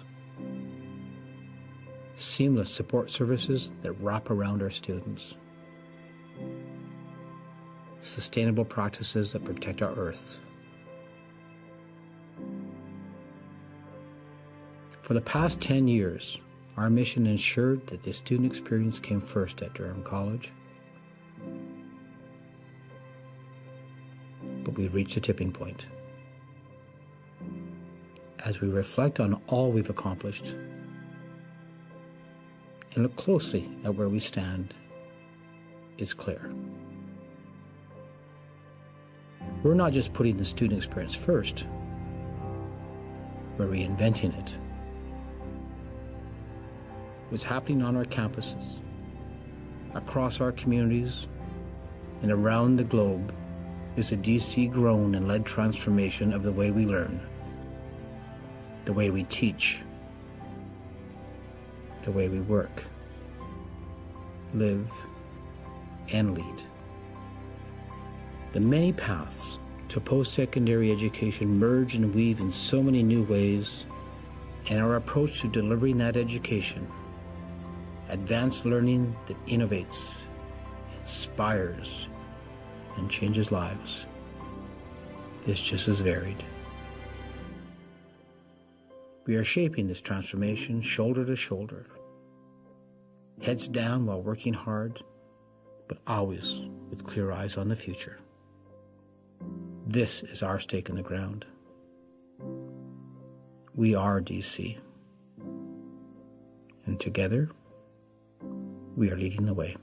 Seamless support services that wrap around our students. Sustainable practices that protect our earth. For the past 10 years, our mission ensured that the student experience came first at Durham College. But we've reached a tipping point. As we reflect on all we've accomplished and look closely at where we stand, it's clear. We're not just putting the student experience first, we're reinventing it. What's happening on our campuses, across our communities, and around the globe is a DC-grown and led transformation of the way we learn, the way we teach, the way we work, live, and lead. The many paths to post-secondary education merge and weave in so many new ways, and our approach to delivering that education, advanced learning that innovates, inspires, and changes lives, is just as varied. We are shaping this transformation shoulder to shoulder, heads down while working hard, but always with clear eyes on the future. This is our stake in the ground. We are DC, and together, we are leading the way.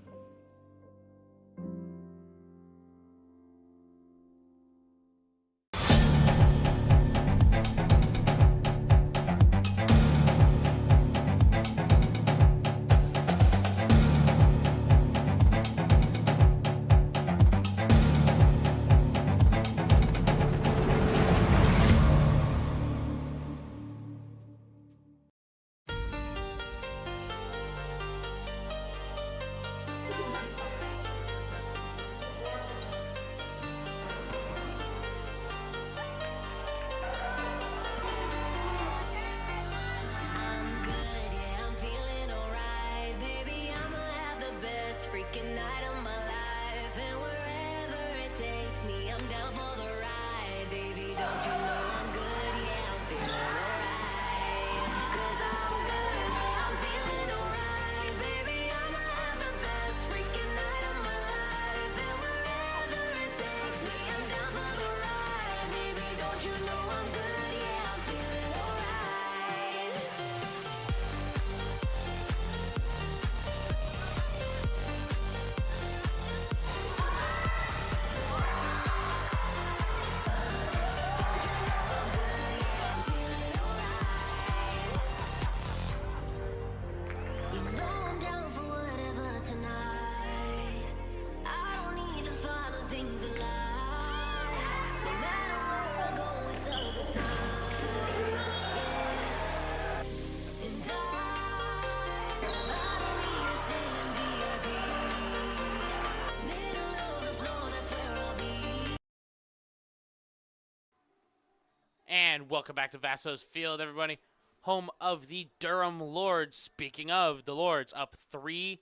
And welcome back to Vasso's Field, everybody. Home of the Durham Lords. Speaking of the Lords, up 3-0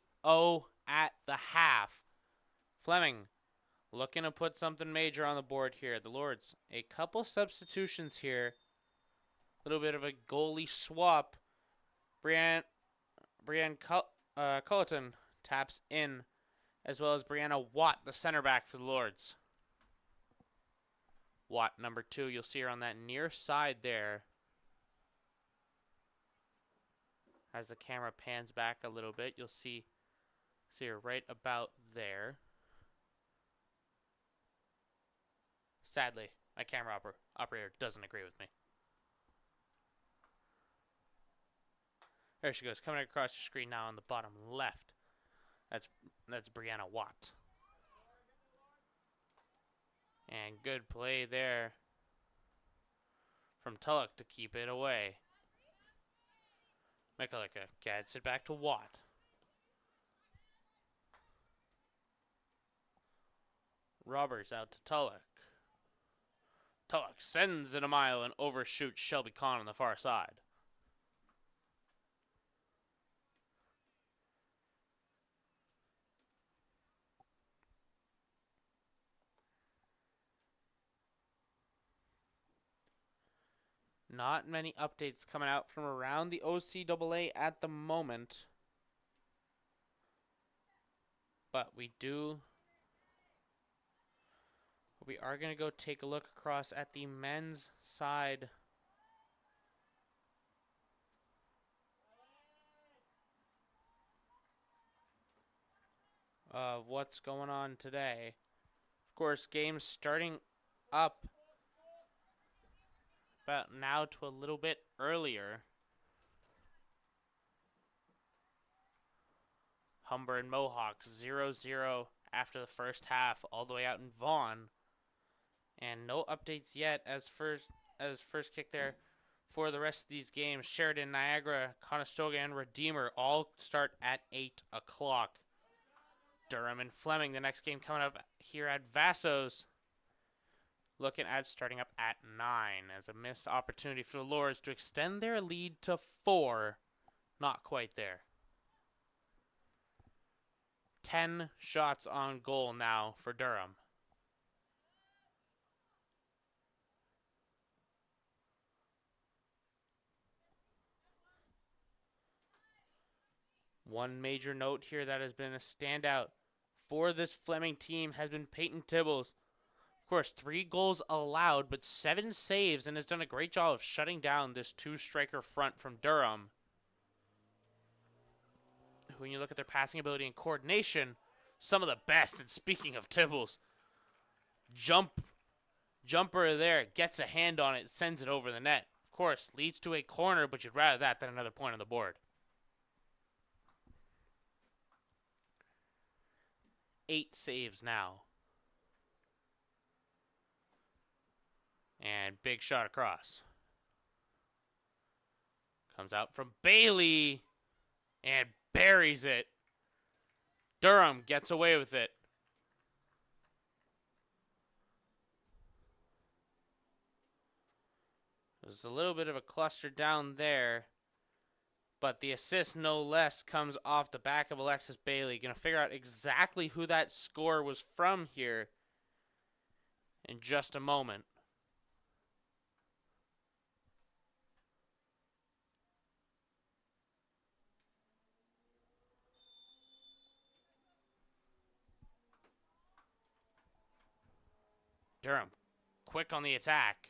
at the half. Fleming looking to put something major on the board here. The Lords, a couple substitutions here. A little bit of a goalie swap. Brianne Culleton taps in, as well as Brianna Watt, the center back for the Lords. Watt, number 2, you'll see her on that near side there. As the camera pans back a little bit, you'll see her right about there. Sadly, my camera operator doesn't agree with me. There she goes, coming across your screen now on the bottom left. That's Brianna Watt. And good play there from Tulloch to keep it away. Mikalika gets it back to Watt. Roberts out to Tulloch. Tulloch sends it a mile and overshoots Shelby Kahn on the far side. Not many updates coming out from around the OCAA at the moment. But we are going to go take a look across at the men's side. Of what's going on today. Of course, games starting up about now to a little bit earlier. Humber and Mohawk 0-0 after the first half, all the way out in Vaughan. And no updates yet as first kick there for the rest of these games. Sheridan, Niagara, Conestoga, and Redeemer all start at 8 o'clock. Durham and Fleming, the next game coming up here at Vassos. Looking at starting up at 9 as a missed opportunity for the Lords to extend their lead to 4. Not quite there. 10 shots on goal now for Durham. One major note here that has been a standout for this Fleming team has been Peyton Tibbles. Of course, 3 goals allowed, but 7 saves, and has done a great job of shutting down this 2-striker front from Durham. When you look at their passing ability and coordination, some of the best. And speaking of Tibbles, jumper there, gets a hand on it, sends it over the net. Of course, leads to a corner, but you'd rather that than another point on the board. 8 saves now. And big shot across. Comes out from Bailey and buries it. Durham gets away with it. There's a little bit of a cluster down there. But the assist, no less, comes off the back of Alexis Bailey. Going to figure out exactly who that score was from here in just a moment. Durham, quick on the attack.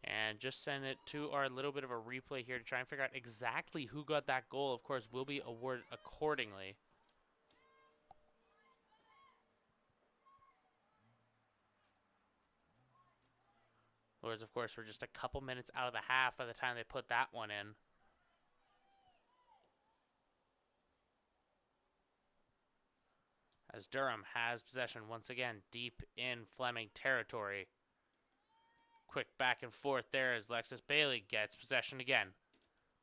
And just send it to our little bit of a replay here to try and figure out exactly who got that goal. Of course, will be awarded accordingly. Lords, of course, were just a couple minutes out of the half by the time they put that one in. As Durham has possession once again deep in Fleming territory. Quick back and forth there as Alexis Bailey gets possession again.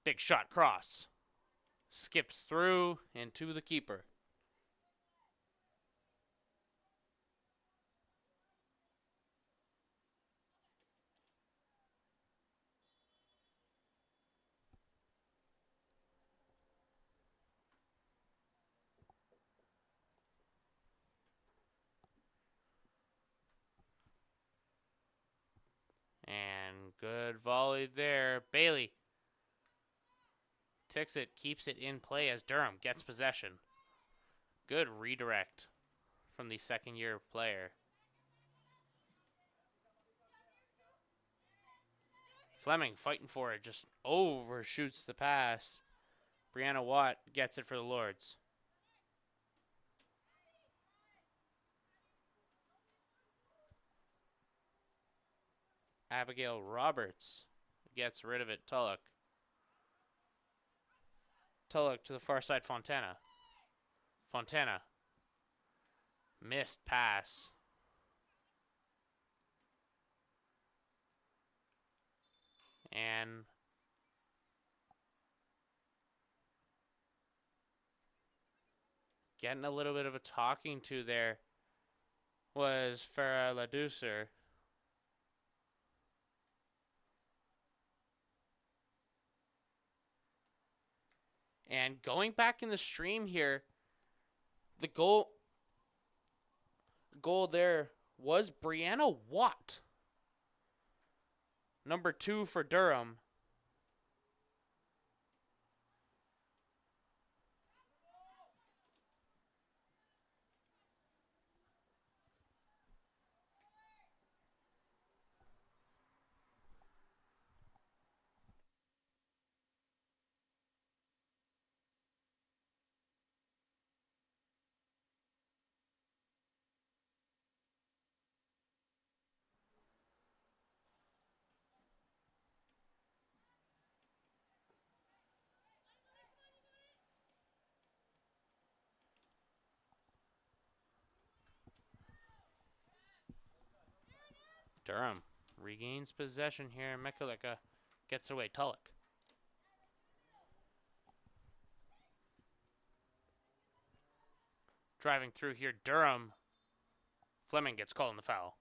Big shot cross. Skips through into the keeper. Good volley there. Bailey takes it, keeps it in play as Durham gets possession. Good redirect from the second-year player. Fleming fighting for it, just overshoots the pass. Brianna Watt gets it for the Lords. Abigail Roberts gets rid of it. Tulloch to the far side, Fontana. Fontana. Missed pass. And getting a little bit of a talking to there was Farah Ladoucer. And going back in the stream here, the goal there was Brianna Watt. Number 2 for Durham. Durham regains possession here. Mekalika gets away. Tulloch. Driving through here, Durham. Fleming gets called in the foul.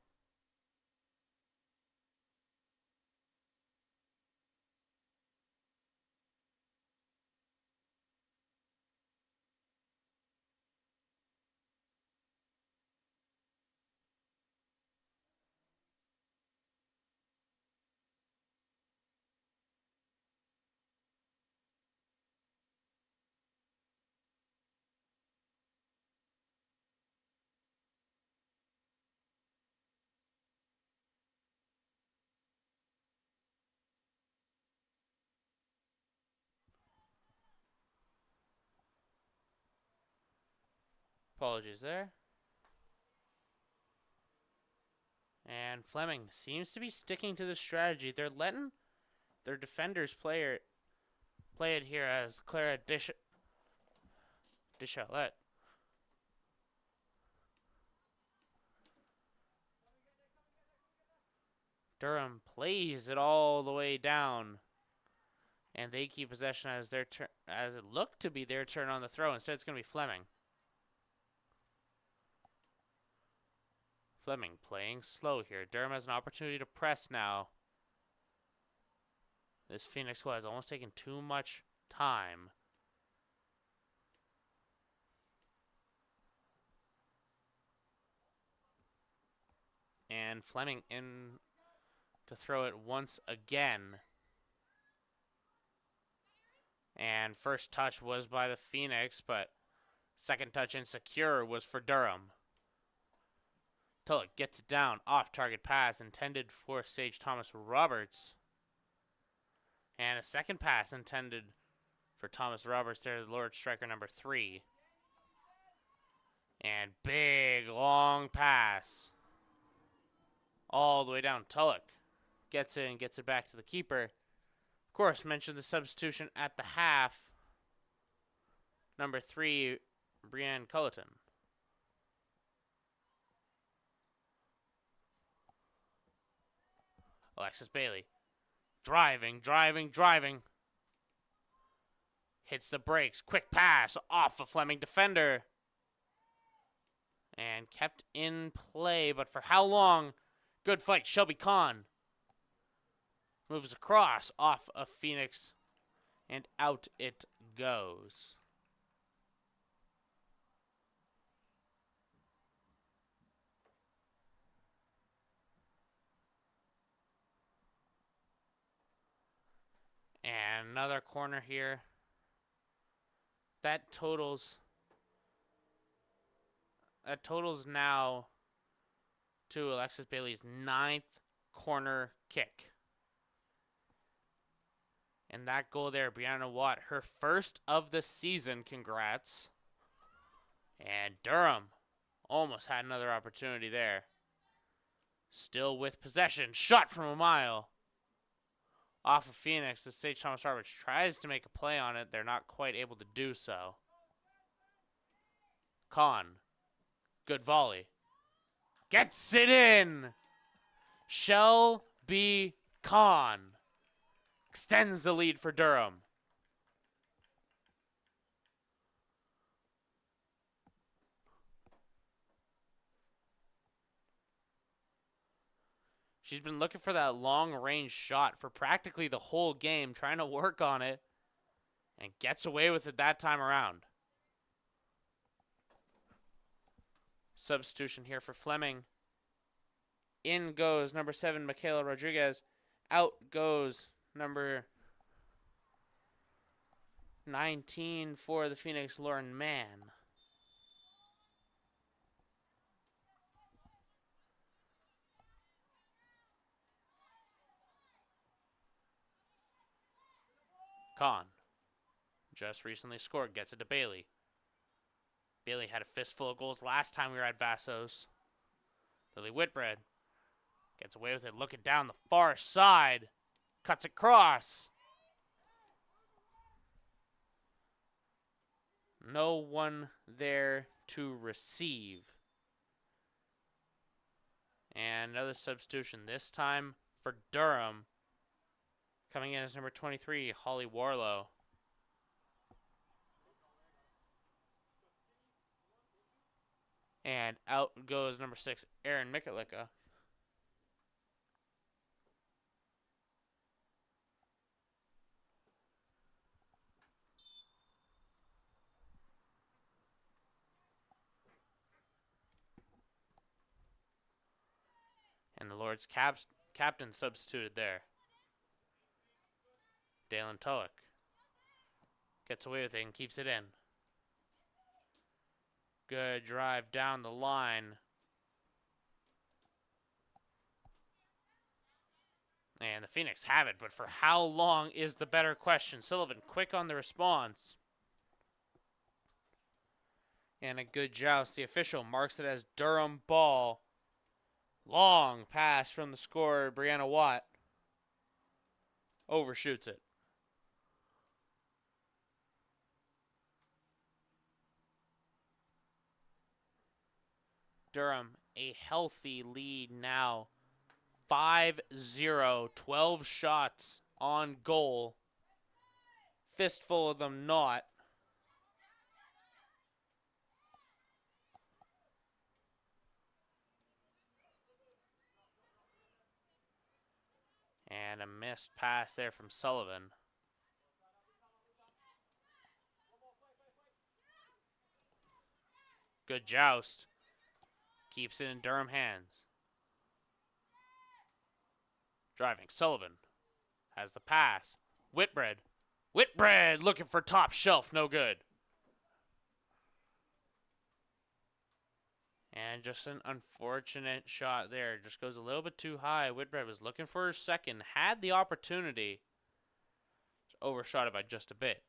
Apologies there. And Fleming seems to be sticking to the strategy. They're letting their defenders play it here as Clara Deschalette. Durham plays it all the way down. And they keep possession as their turn, as it looked to be their turn on the throw. Instead, it's going to be Fleming. Fleming playing slow here. Durham has an opportunity to press now. This Phoenix squad has almost taken too much time. And Fleming in to throw it once again. And first touch was by the Phoenix, but second touch insecure was for Durham. Tulloch gets it down. Off-target pass intended for Sage Thomas Roberts. And a second pass intended for Thomas Roberts there, the Lord striker number 3. And big, long pass. All the way down. Tulloch gets it and gets it back to the keeper. Of course, mentioned the substitution at the half. Number 3, Brianne Culleton. Alexis Bailey. Driving. Hits the brakes. Quick pass off a Fleming defender. And kept in play, but for how long? Good fight. Shelby Kahn moves across off of Phoenix, and out it goes. And another corner here. That totals now to Alexis Bailey's 9th corner kick. And that goal there, Brianna Watt, her first of the season. Congrats. And Durham almost had another opportunity there. Still with possession. Shot from a mile. Off of Phoenix, the St. Thomas Roberts tries to make a play on it. They're not quite able to do so. Kahn. Good volley. Gets it in. Shelby Kahn extends the lead for Durham. She's been looking for that long-range shot for practically the whole game, trying to work on it, and gets away with it that time around. Substitution here for Fleming. In goes number 7, Michaela Rodriguez. Out goes number 19 for the Phoenix, Lauren Mann. Kahn, just recently scored, gets it to Bailey. Bailey had a fistful of goals last time we were at Vassos. Lily Whitbread gets away with it, looking down the far side. Cuts across. No one there to receive. And another substitution, this time for Durham. Coming in as number 23, Holly Warlow. And out goes number 6, Erin Mikulicka. And the Lord's captain substituted there. Dalen Tulloch gets away with it and keeps it in. Good drive down the line. And the Phoenix have it, but for how long is the better question. Sullivan quick on the response. And a good joust. The official marks it as Durham ball. Long pass from the scorer, Brianna Watt. Overshoots it. Durham, a healthy lead now. 5-0, 12 shots on goal. Fistful of them not. And a missed pass there from Sullivan. Good joust. Keeps it in Durham hands. Driving. Sullivan has the pass. Whitbread. Whitbread looking for top shelf. No good. And just an unfortunate shot there. Just goes a little bit too high. Whitbread was looking for her second. Had the opportunity. Just overshot it by just a bit.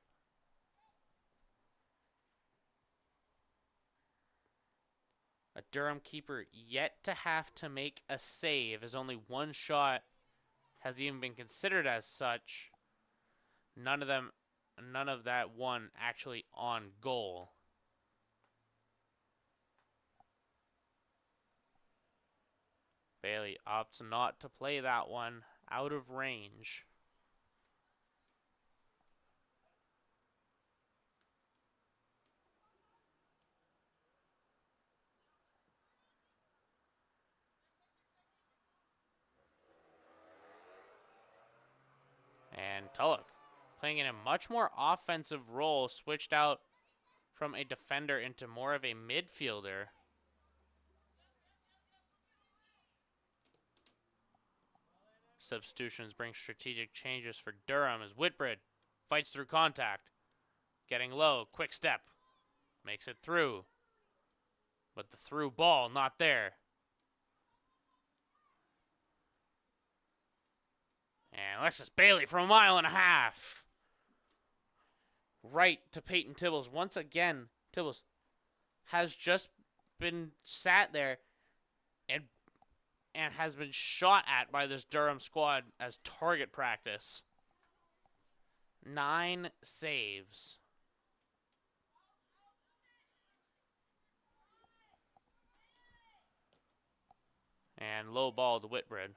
A Durham keeper yet to have to make a save, as only one shot has even been considered as such. None of that one actually on goal. Bailey opts not to play that one out of range. And Tulloch playing in a much more offensive role, switched out from a defender into more of a midfielder. Substitutions bring strategic changes for Durham as Whitbread fights through contact. Getting low, quick step. Makes it through. But the through ball not there. And Alexis Bailey for a mile and a half. Right to Peyton Tibbles. Once again, Tibbles has just been sat there and has been shot at by this Durham squad as target practice. 9 saves. And low ball to Whitbread.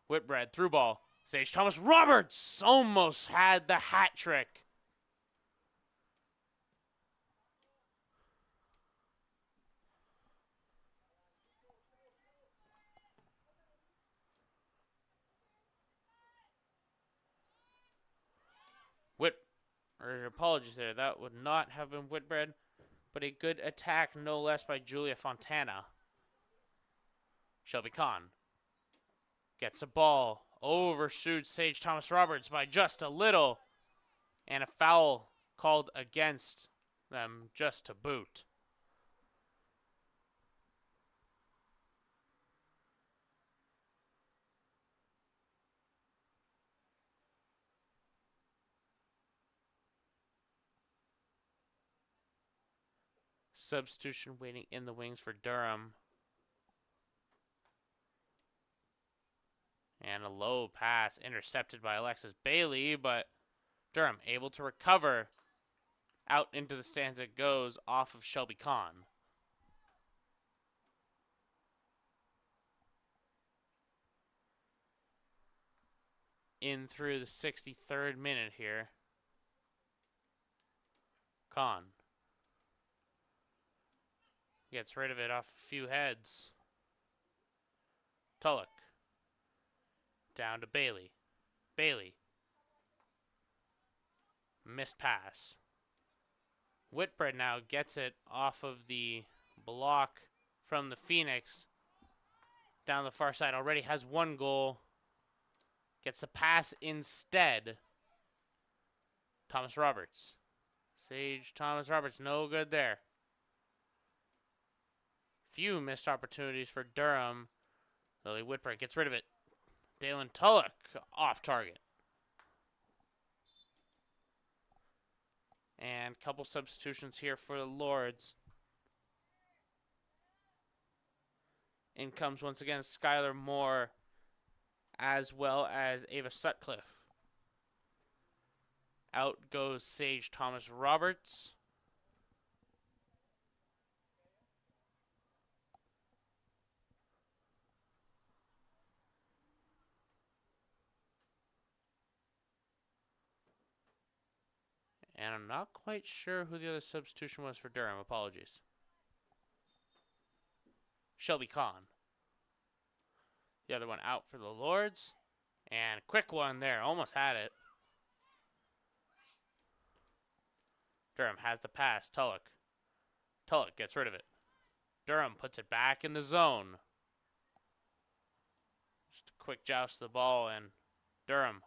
Whitbread through ball. Sage Thomas Roberts almost had the hat trick. Apologies there. That would not have been Whitbread, but a good attack no less by Julia Fontana. Shelby Kahn gets a ball, overshoots Sage Thomas Roberts by just a little, and a foul called against them just to boot. Substitution waiting in the wings for Durham. And a low pass intercepted by Alexis Bailey, but Durham able to recover. Out into the stands it goes off of Shelby Kahn. In through the 63rd minute here. Kahn gets rid of it off a few heads. Tulloch. Down to Bailey. Bailey. Missed pass. Whitbread now gets it off of the block from the Phoenix. Down the far side. Already has 1 goal. Gets the pass instead. Thomas Roberts. Sage Thomas Roberts. No good there. Few missed opportunities for Durham. Lily Whitbread gets rid of it. Dalen Tulloch off target. And a couple substitutions here for the Lords. In comes once again Skylar Moore as well as Ava Sutcliffe. Out goes Sage Thomas Roberts. And I'm not quite sure who the other substitution was for Durham. Apologies. Shelby Kahn. The other one out for the Lords. And quick one there. Almost had it. Durham has the pass. Tulloch. Tulloch gets rid of it. Durham puts it back in the zone. Just a quick joust of the ball, and Durham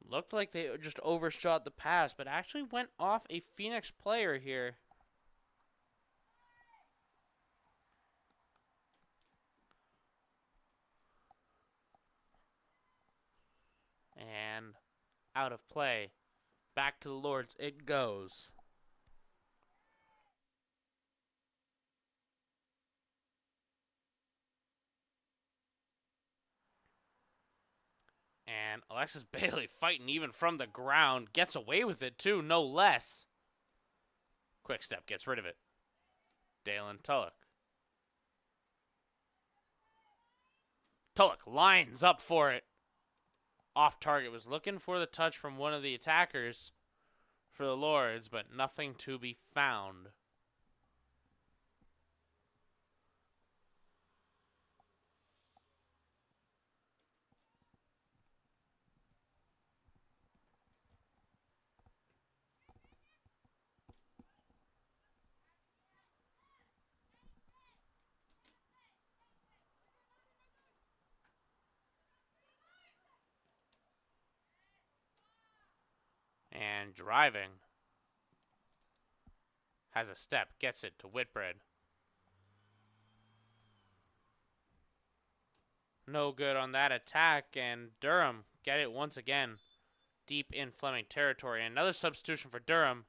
looked like they just overshot the pass, but actually went off a Phoenix player here. And out of play. Back to the Lords it goes. And Alexis Bailey fighting even from the ground. Gets away with it too, no less. Quick step gets rid of it. Dalen Tulloch. Tulloch lines up for it. Off target. Was looking for the touch from one of the attackers for the Lords, but nothing to be found. And driving. Has a step. Gets it to Whitbread. No good on that attack. And Durham get it once again. Deep in Fleming territory. Another substitution for Durham.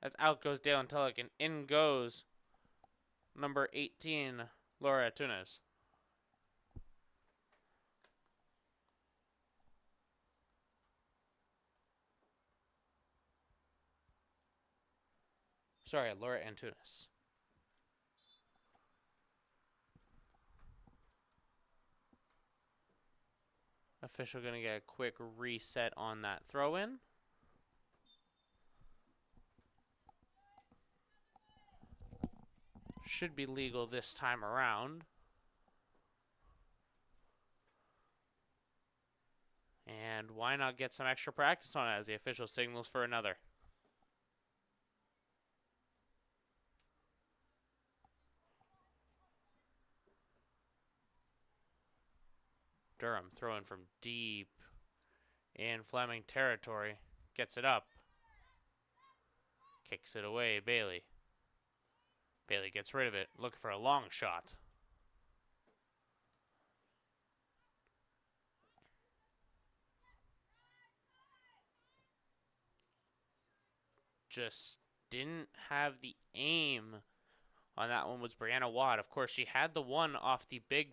As out goes Dale Antelik and in goes number 18, Laura Tunes. Sorry, Laura Antunes. Official going to get a quick reset on that throw-in. Should be legal this time around. And why not get some extra practice on it as the official signals for another. Durham throwing from deep in Fleming territory. Gets it up. Kicks it away, Bailey. Bailey gets rid of it, looking for a long shot. Just didn't have the aim on that one was Brianna Watt. Of course, she had the one off the big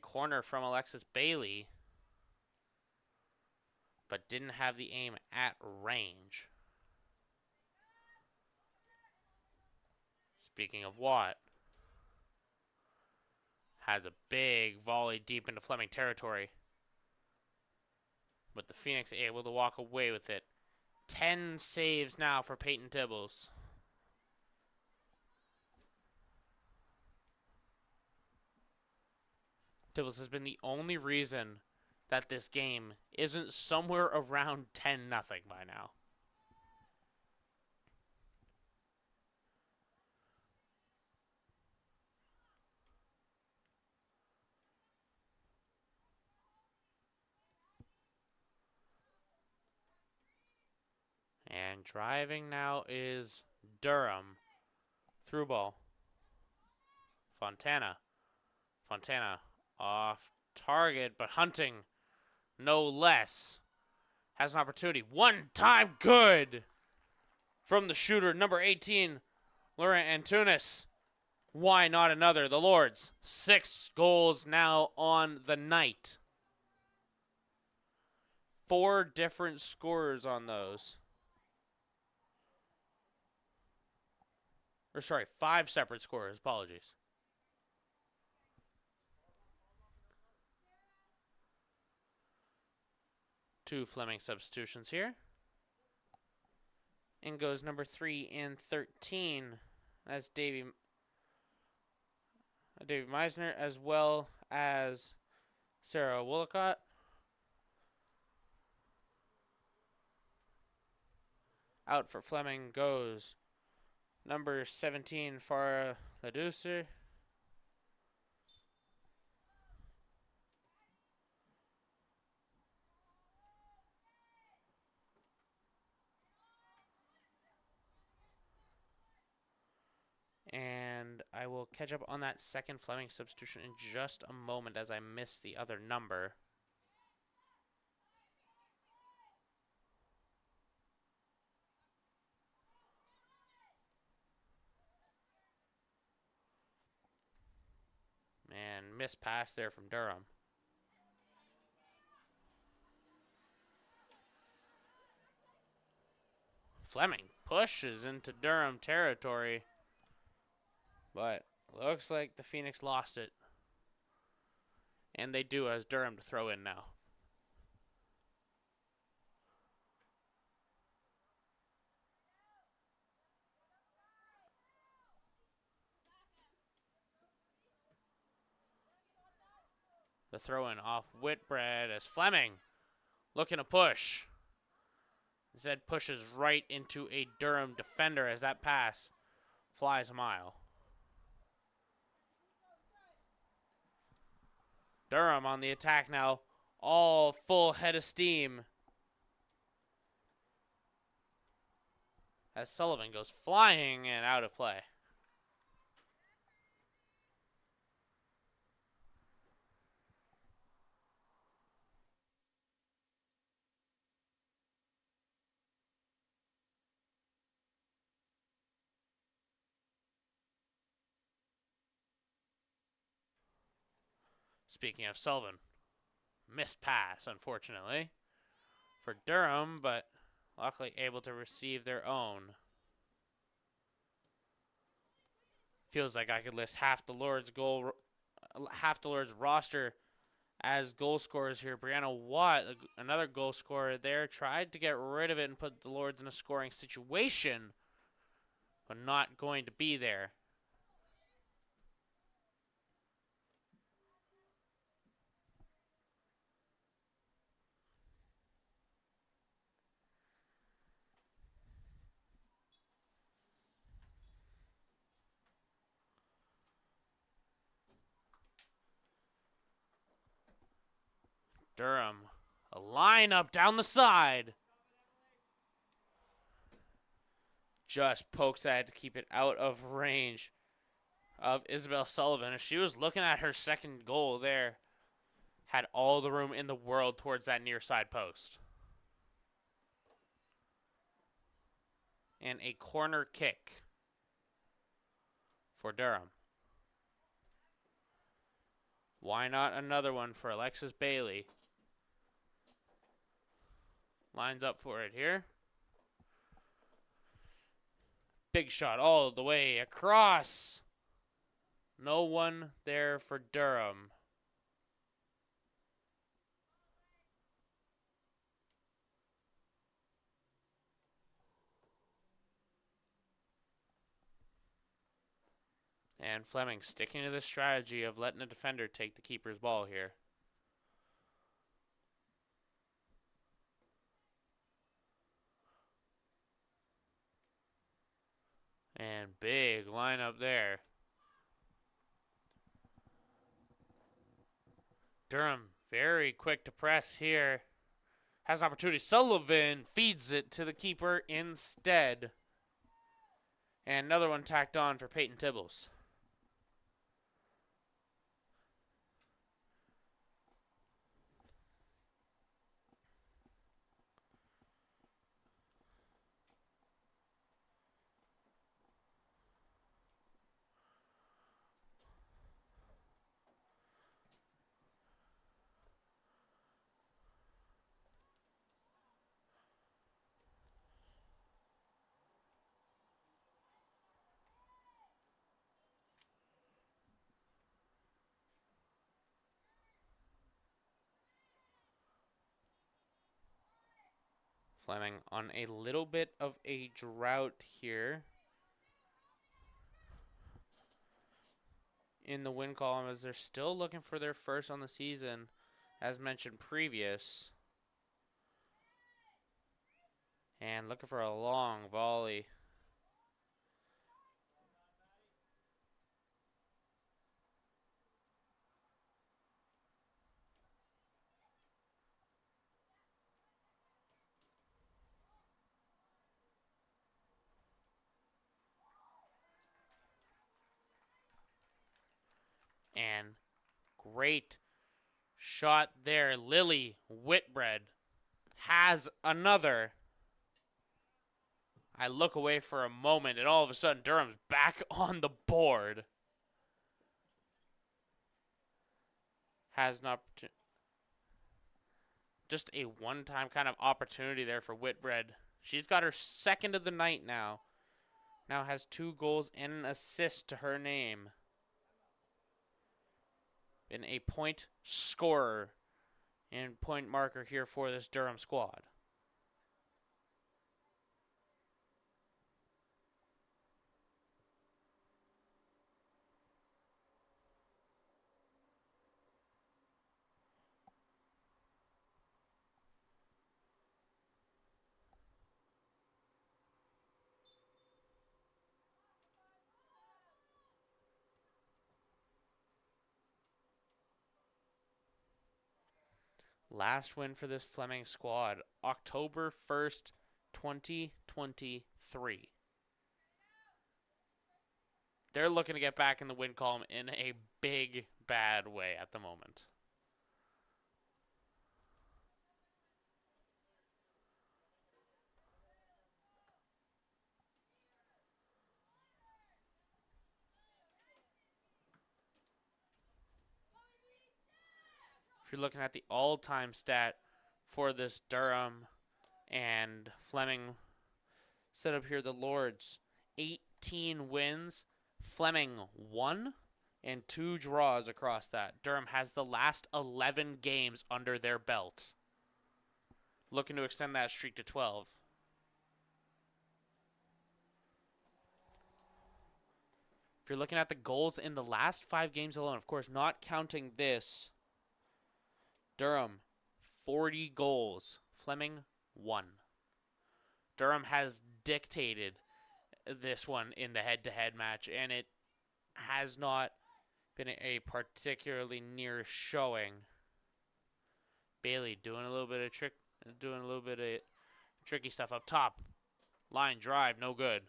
corner from Alexis Bailey, but didn't have the aim at range. Speaking of Watt, has a big volley deep into Fleming territory, but the Phoenix able to walk away with it. 10 saves now for Peyton Tibbles. Tibbles has been the only reason that this game isn't somewhere around 10-0 by now. And driving now is Durham. Through ball. Fontana. Fontana off target, but Hunting, no less, has an opportunity. One time good from the shooter, number 18, Laura Antunes. Why not another? The Lords, 6 goals now on the night. 4 different scorers on those. Or sorry, 5 separate scorers. Apologies. Two Fleming substitutions here. In goes number 3 and 13. That's Davey Meisner, as well as Sarah Woolcott. Out for Fleming goes number 17, Farah Ladoucer. And I will catch up on that second Fleming substitution in just a moment as I miss the other number. Man, missed pass there from Durham. Fleming pushes into Durham territory. But looks like the Phoenix lost it. And they do, as Durham to throw in now. The throw in off Whitbread as Fleming looking to push. Instead pushes right into a Durham defender as that pass flies a mile. Durham on the attack now, all full head of steam. as Sullivan goes flying and out of play. Speaking of Sullivan, missed pass, unfortunately, for Durham, but luckily able to receive their own. Feels like I could list half the Lord's roster as goal scorers here. Brianna Watt, another goal scorer there, tried to get rid of it and put the Lords in a scoring situation, but not going to be there. Durham, a lineup down the side. Just pokes at it to keep it out of range of Isabel Sullivan. As she was looking at her second goal there, had all the room in the world towards that near side post. And a corner kick for Durham. Why not another one for Alexis Bailey? Lines up for it here. Big shot all the way across. No one there for Durham. And Fleming sticking to the strategy of letting the defender take the keeper's ball here. And big lineup there. Durham very quick to press here. Has an opportunity. Sullivan feeds it to the keeper instead. And another one tacked on for Peyton Tibbles. Fleming on a little bit of a drought here in the win column, as they're still looking for their first on the season, as mentioned previous. And looking for a long volley. And great shot there. Lily Whitbread has another. I look away for a moment, and all of a sudden, Durham's back on the board. Has an opportunity. Just a one-time kind of opportunity there for Whitbread. She's got her second of the night now. Now has 2 goals and an assist to her name. Been a point scorer and point marker here for this Durham squad. Last win for this Fleming squad, October 1st, 2023. They're looking to get back in the win column in a big, bad way at the moment. If you're looking at the all-time stat for this Durham and Fleming set up here, the Lords, 18 wins, Fleming 1, and 2 draws across that. Durham has the last 11 games under their belt, looking to extend that streak to 12. If you're looking at the goals in the last 5 games alone, of course, not counting this, Durham, 40 goals. Fleming, 1. Durham has dictated this one in the head-to-head match, and it has not been a particularly near showing. Bailey doing a little bit of tricky stuff up top. Line drive, no good.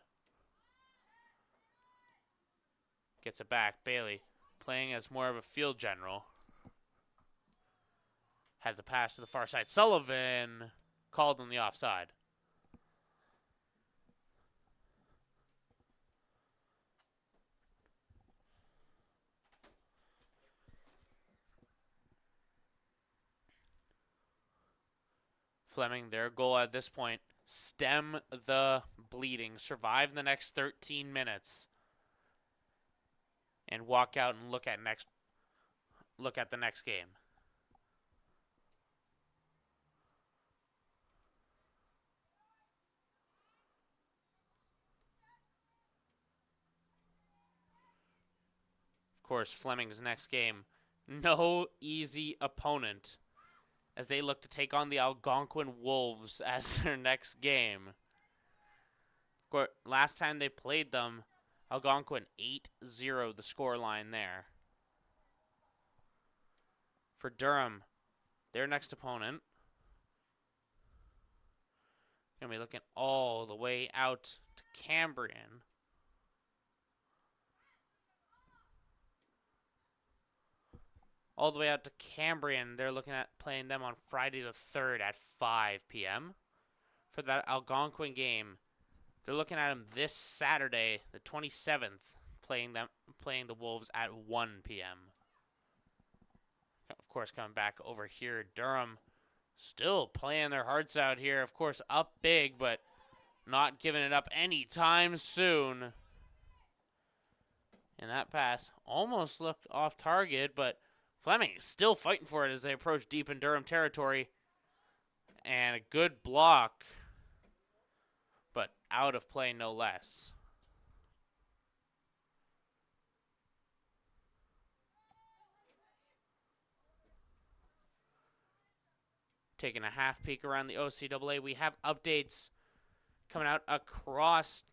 Gets it back. Bailey playing as more of a field general. Has the pass to the far side. Sullivan called on the offside. Fleming, their goal at this point, stem the bleeding, survive the next 13 minutes, and walk out and look at the next game. Of course, Fleming's next game, no easy opponent, as they look to take on the Algonquin Wolves as their next game. Of course, last time they played them, Algonquin 8-0 the scoreline there. For Durham, their next opponent, going to be looking all the way out to Cambrian. All the way out to Cambrian. They're looking at playing them on Friday the 3rd at 5 p.m. For that Algonquin game, they're looking at them this Saturday, the 27th, playing the Wolves at 1 p.m. Of course, coming back over here, Durham still playing their hearts out here. Of course, up big, but not giving it up anytime soon. And that pass almost looked off target, but Fleming is still fighting for it as they approach deep in Durham territory. And a good block, but out of play no less. Taking a half peek around the OCAA, we have updates coming out across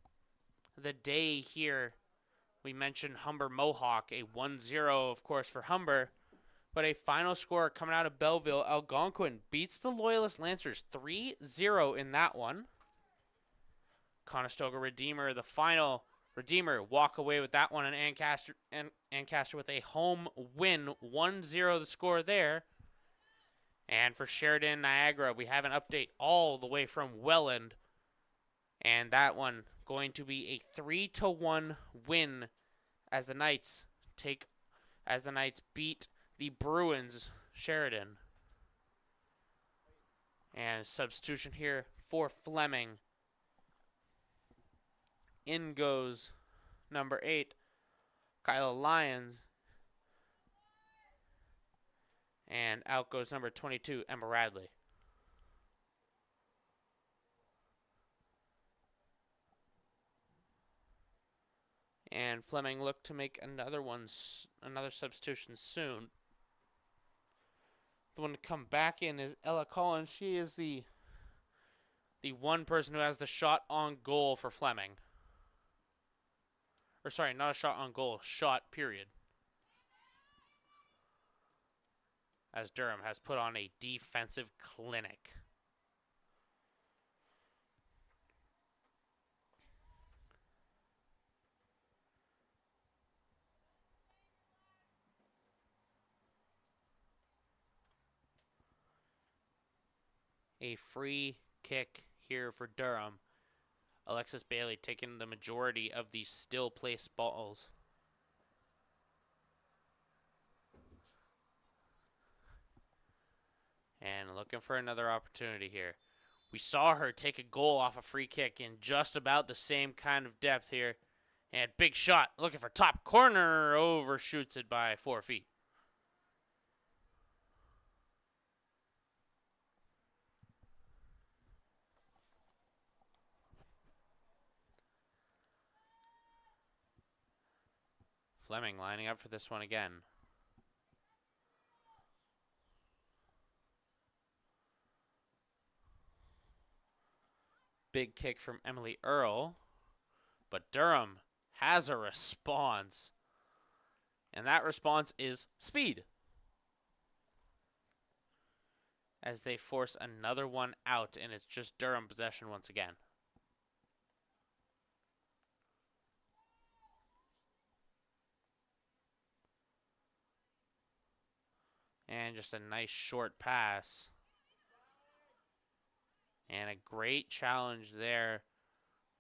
the day here. We mentioned Humber Mohawk, a 1-0, of course, for Humber. But a final score coming out of Belleville, Algonquin beats the Loyalist Lancers 3-0 in that one. Conestoga Redeemer, the final Redeemer, walk away with that one, and Ancaster with a home win, 1-0 the score there. And for Sheridan Niagara, we have an update all the way from Welland, and that one going to be a 3-1 win as the Knights beat the Bruins Sheridan. And substitution here for Fleming. In goes number 8, Kyla Lyons. And out goes number 22, Emma Radley. And Fleming looked to make another substitution soon. The one to come back in is Ella Collins. She is the one person who has the shot on goal for Fleming. Or sorry, not a shot on goal, shot period. As Durham has put on a defensive clinic. a free kick here for Durham. Alexis Bailey taking the majority of these still placed balls. And looking for another opportunity here. We saw her take a goal off a free kick in just about the same kind of depth here. And big shot, looking for top corner, overshoots it by 4 feet. Fleming lining up for this one again. Big kick from Emily Earle. But Durham has a response. And that response is speed. As they force another one out, and it's just Durham possession once again. And just a nice short pass. And a great challenge there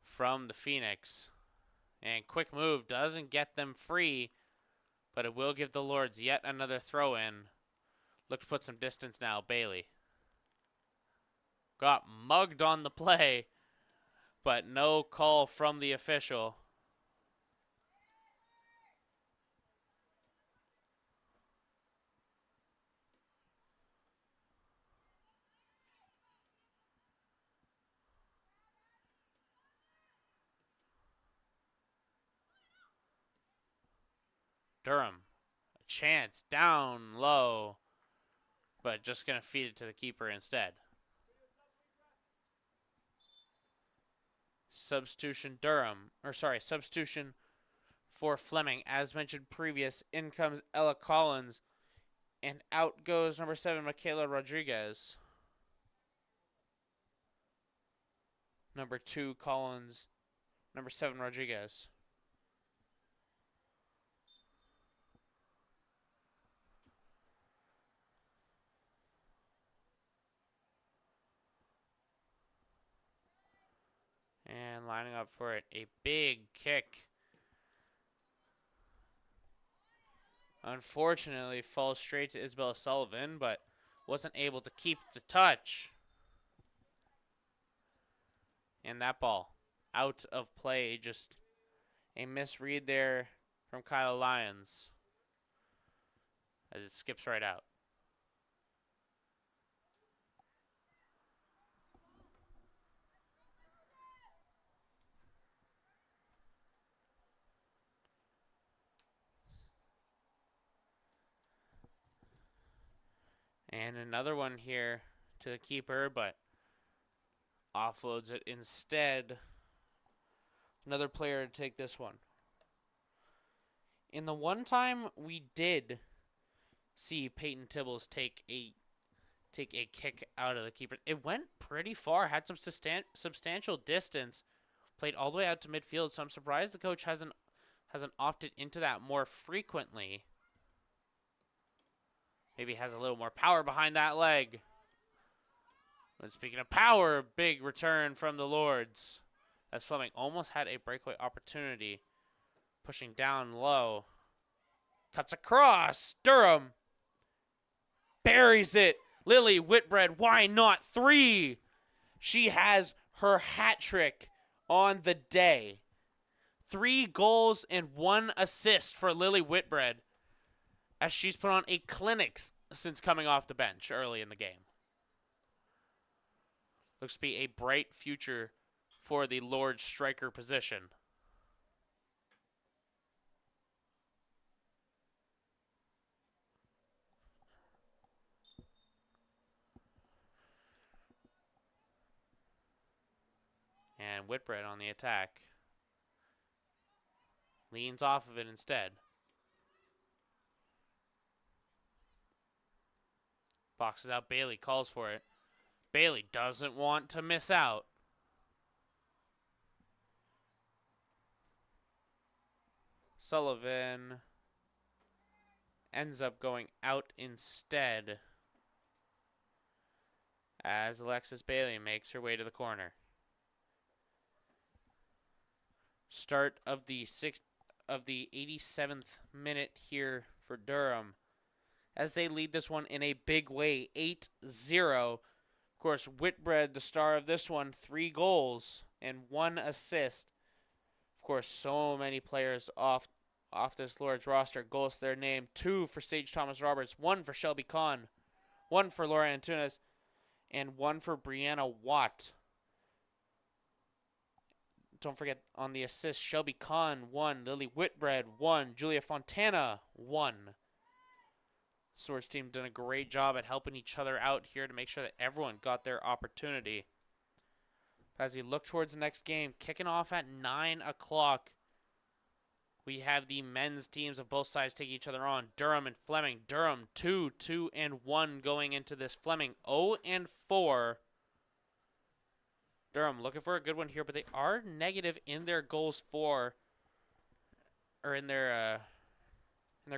from the Phoenix. And quick move doesn't get them free, but it will give the Lords yet another throw in. Look to put some distance now, Bailey. Got mugged on the play, but no call from the official. Durham, a chance down low, but just going to feed it to the keeper instead. Substitution for Fleming. As mentioned previous, in comes Ella Collins, and out goes number 7, Michaela Rodriguez. Number 2, Collins. Number 7, Rodriguez. And lining up for it, a big kick. Unfortunately, falls straight to Isabella Sullivan, but wasn't able to keep the touch. And that ball out of play, just a misread there from Kyle Lyons as it skips right out. And another one here to the keeper, but offloads it instead. Another player to take this one. In the one time we did see Peyton Tibbles take a kick out of the keeper, it went pretty far, had some substantial distance, played all the way out to midfield, so I'm surprised the coach hasn't opted into that more frequently. Maybe has a little more power behind that leg. But speaking of power, big return from the Lords. As Fleming almost had a breakaway opportunity. Pushing down low. Cuts across. Durham buries it. Lily Whitbread, why not 3? She has her hat trick on the day. 3 goals and 1 assist for Lily Whitbread, as she's put on a clinic since coming off the bench early in the game. Looks to be a bright future for the Lord striker position. And Whitbread on the attack. Leans off of it instead. Boxes out Bailey, calls for it. Bailey doesn't want to miss out. Sullivan ends up going out instead. as Alexis Bailey makes her way to the corner. Start of the 87th minute here for Durham as they lead this one in a big way, 8-0. Of course, Whitbread, the star of this one, 3 goals and 1 assist. Of course, so many players off this Lord's roster. Goals to their name, 2 for Sage Thomas Roberts, 1 for Shelby Kahn, 1 for Laura Antunes, and 1 for Brianna Watt. Don't forget on the assist, Shelby Kahn, 1, Lily Whitbread, 1, Julia Fontana, 1. Swords team done a great job at helping each other out here to make sure that everyone got their opportunity. As we look towards the next game, kicking off at 9 o'clock, we have the men's teams of both sides take each other on. Durham and Fleming. Durham 2-2-1 going into this. Fleming 0-4. Durham looking for a good one here, but they are negative in their goals for, or in their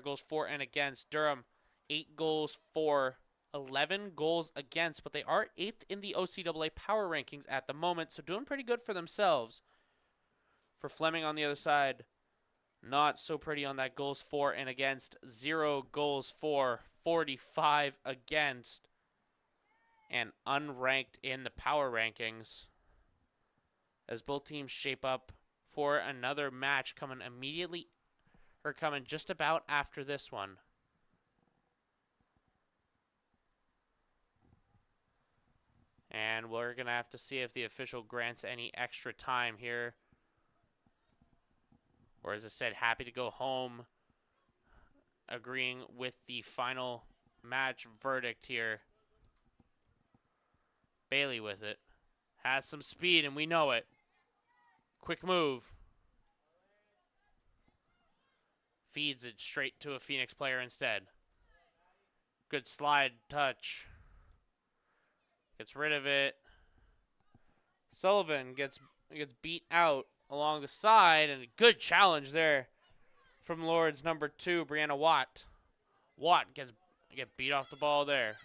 goals for and against. Durham 8 goals for, 11 goals against, but they are 8th in the OCAA power rankings at the moment, so doing pretty good for themselves. For Fleming on the other side, not so pretty on that goals for and against. 0 goals for, 45 against, and unranked in the power rankings. As both teams shape up for another match coming just about after this one. And we're going to have to see if the official grants any extra time here. Or as I said, happy to go home, agreeing with the final match verdict here. Bailey with it. Has some speed, and we know it. Quick move. Feeds it straight to a Phoenix player instead. Good slide touch. Gets rid of it. Sullivan gets beat out along the side, and a good challenge there from Lord's number 2, Brianna Watt. Watt gets beat off the ball there.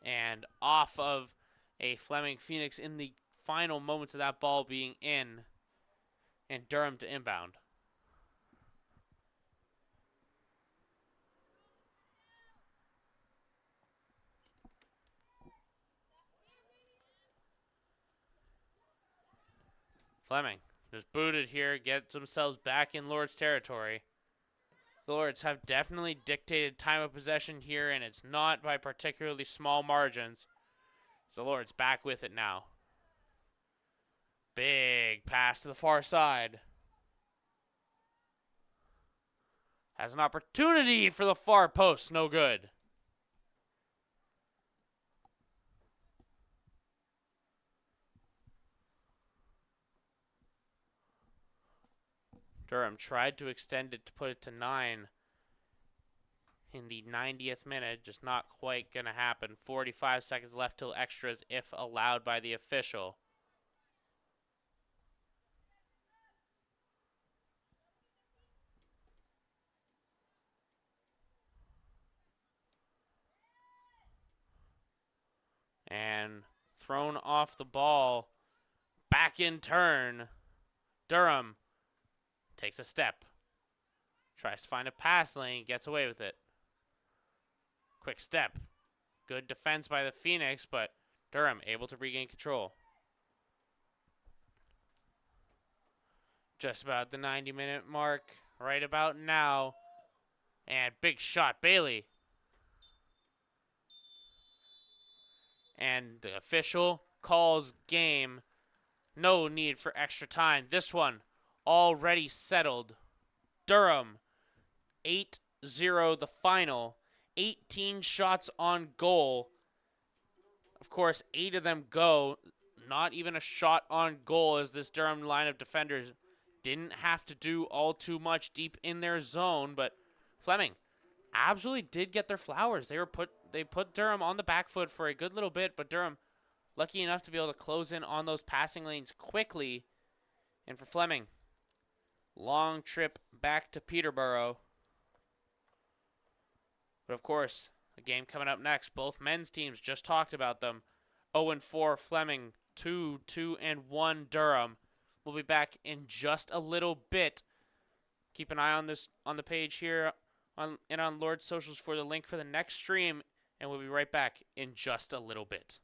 And off of a Fleming Phoenix in the final moments of that ball being in, and Durham to inbound. Fleming just booted here, gets themselves back in Lord's territory. The Lords have definitely dictated time of possession here, and it's not by particularly small margins. So the Lords back with it now. Big pass to the far side. Has an opportunity for the far post, no good. Durham tried to extend it to put it to 9 in the 90th minute. Just not quite going to happen. 45 seconds left till extras if allowed by the official. And thrown off the ball. Back in turn. Durham takes a step. Tries to find a pass lane. Gets away with it. Quick step. Good defense by the Phoenix, but Durham able to regain control. Just about the 90-minute mark. Right about now. And big shot. Bailey. And the official calls game. No need for extra time. This one already settled. Durham 8-0 the final. 18 shots on goal. Of course, 8 of them go. Not even a shot on goal, as this Durham line of defenders didn't have to do all too much deep in their zone, but Fleming absolutely did get their flowers. They put Durham on the back foot for a good little bit, but Durham lucky enough to be able to close in on those passing lanes quickly. And for Fleming, long trip back to Peterborough. But of course, the game coming up next, both men's teams just talked about them. 0-4 Fleming, 2-1 Durham. We'll be back in just a little bit. Keep an eye on this on the page here on Lord's socials for the link for the next stream, and we'll be right back in just a little bit.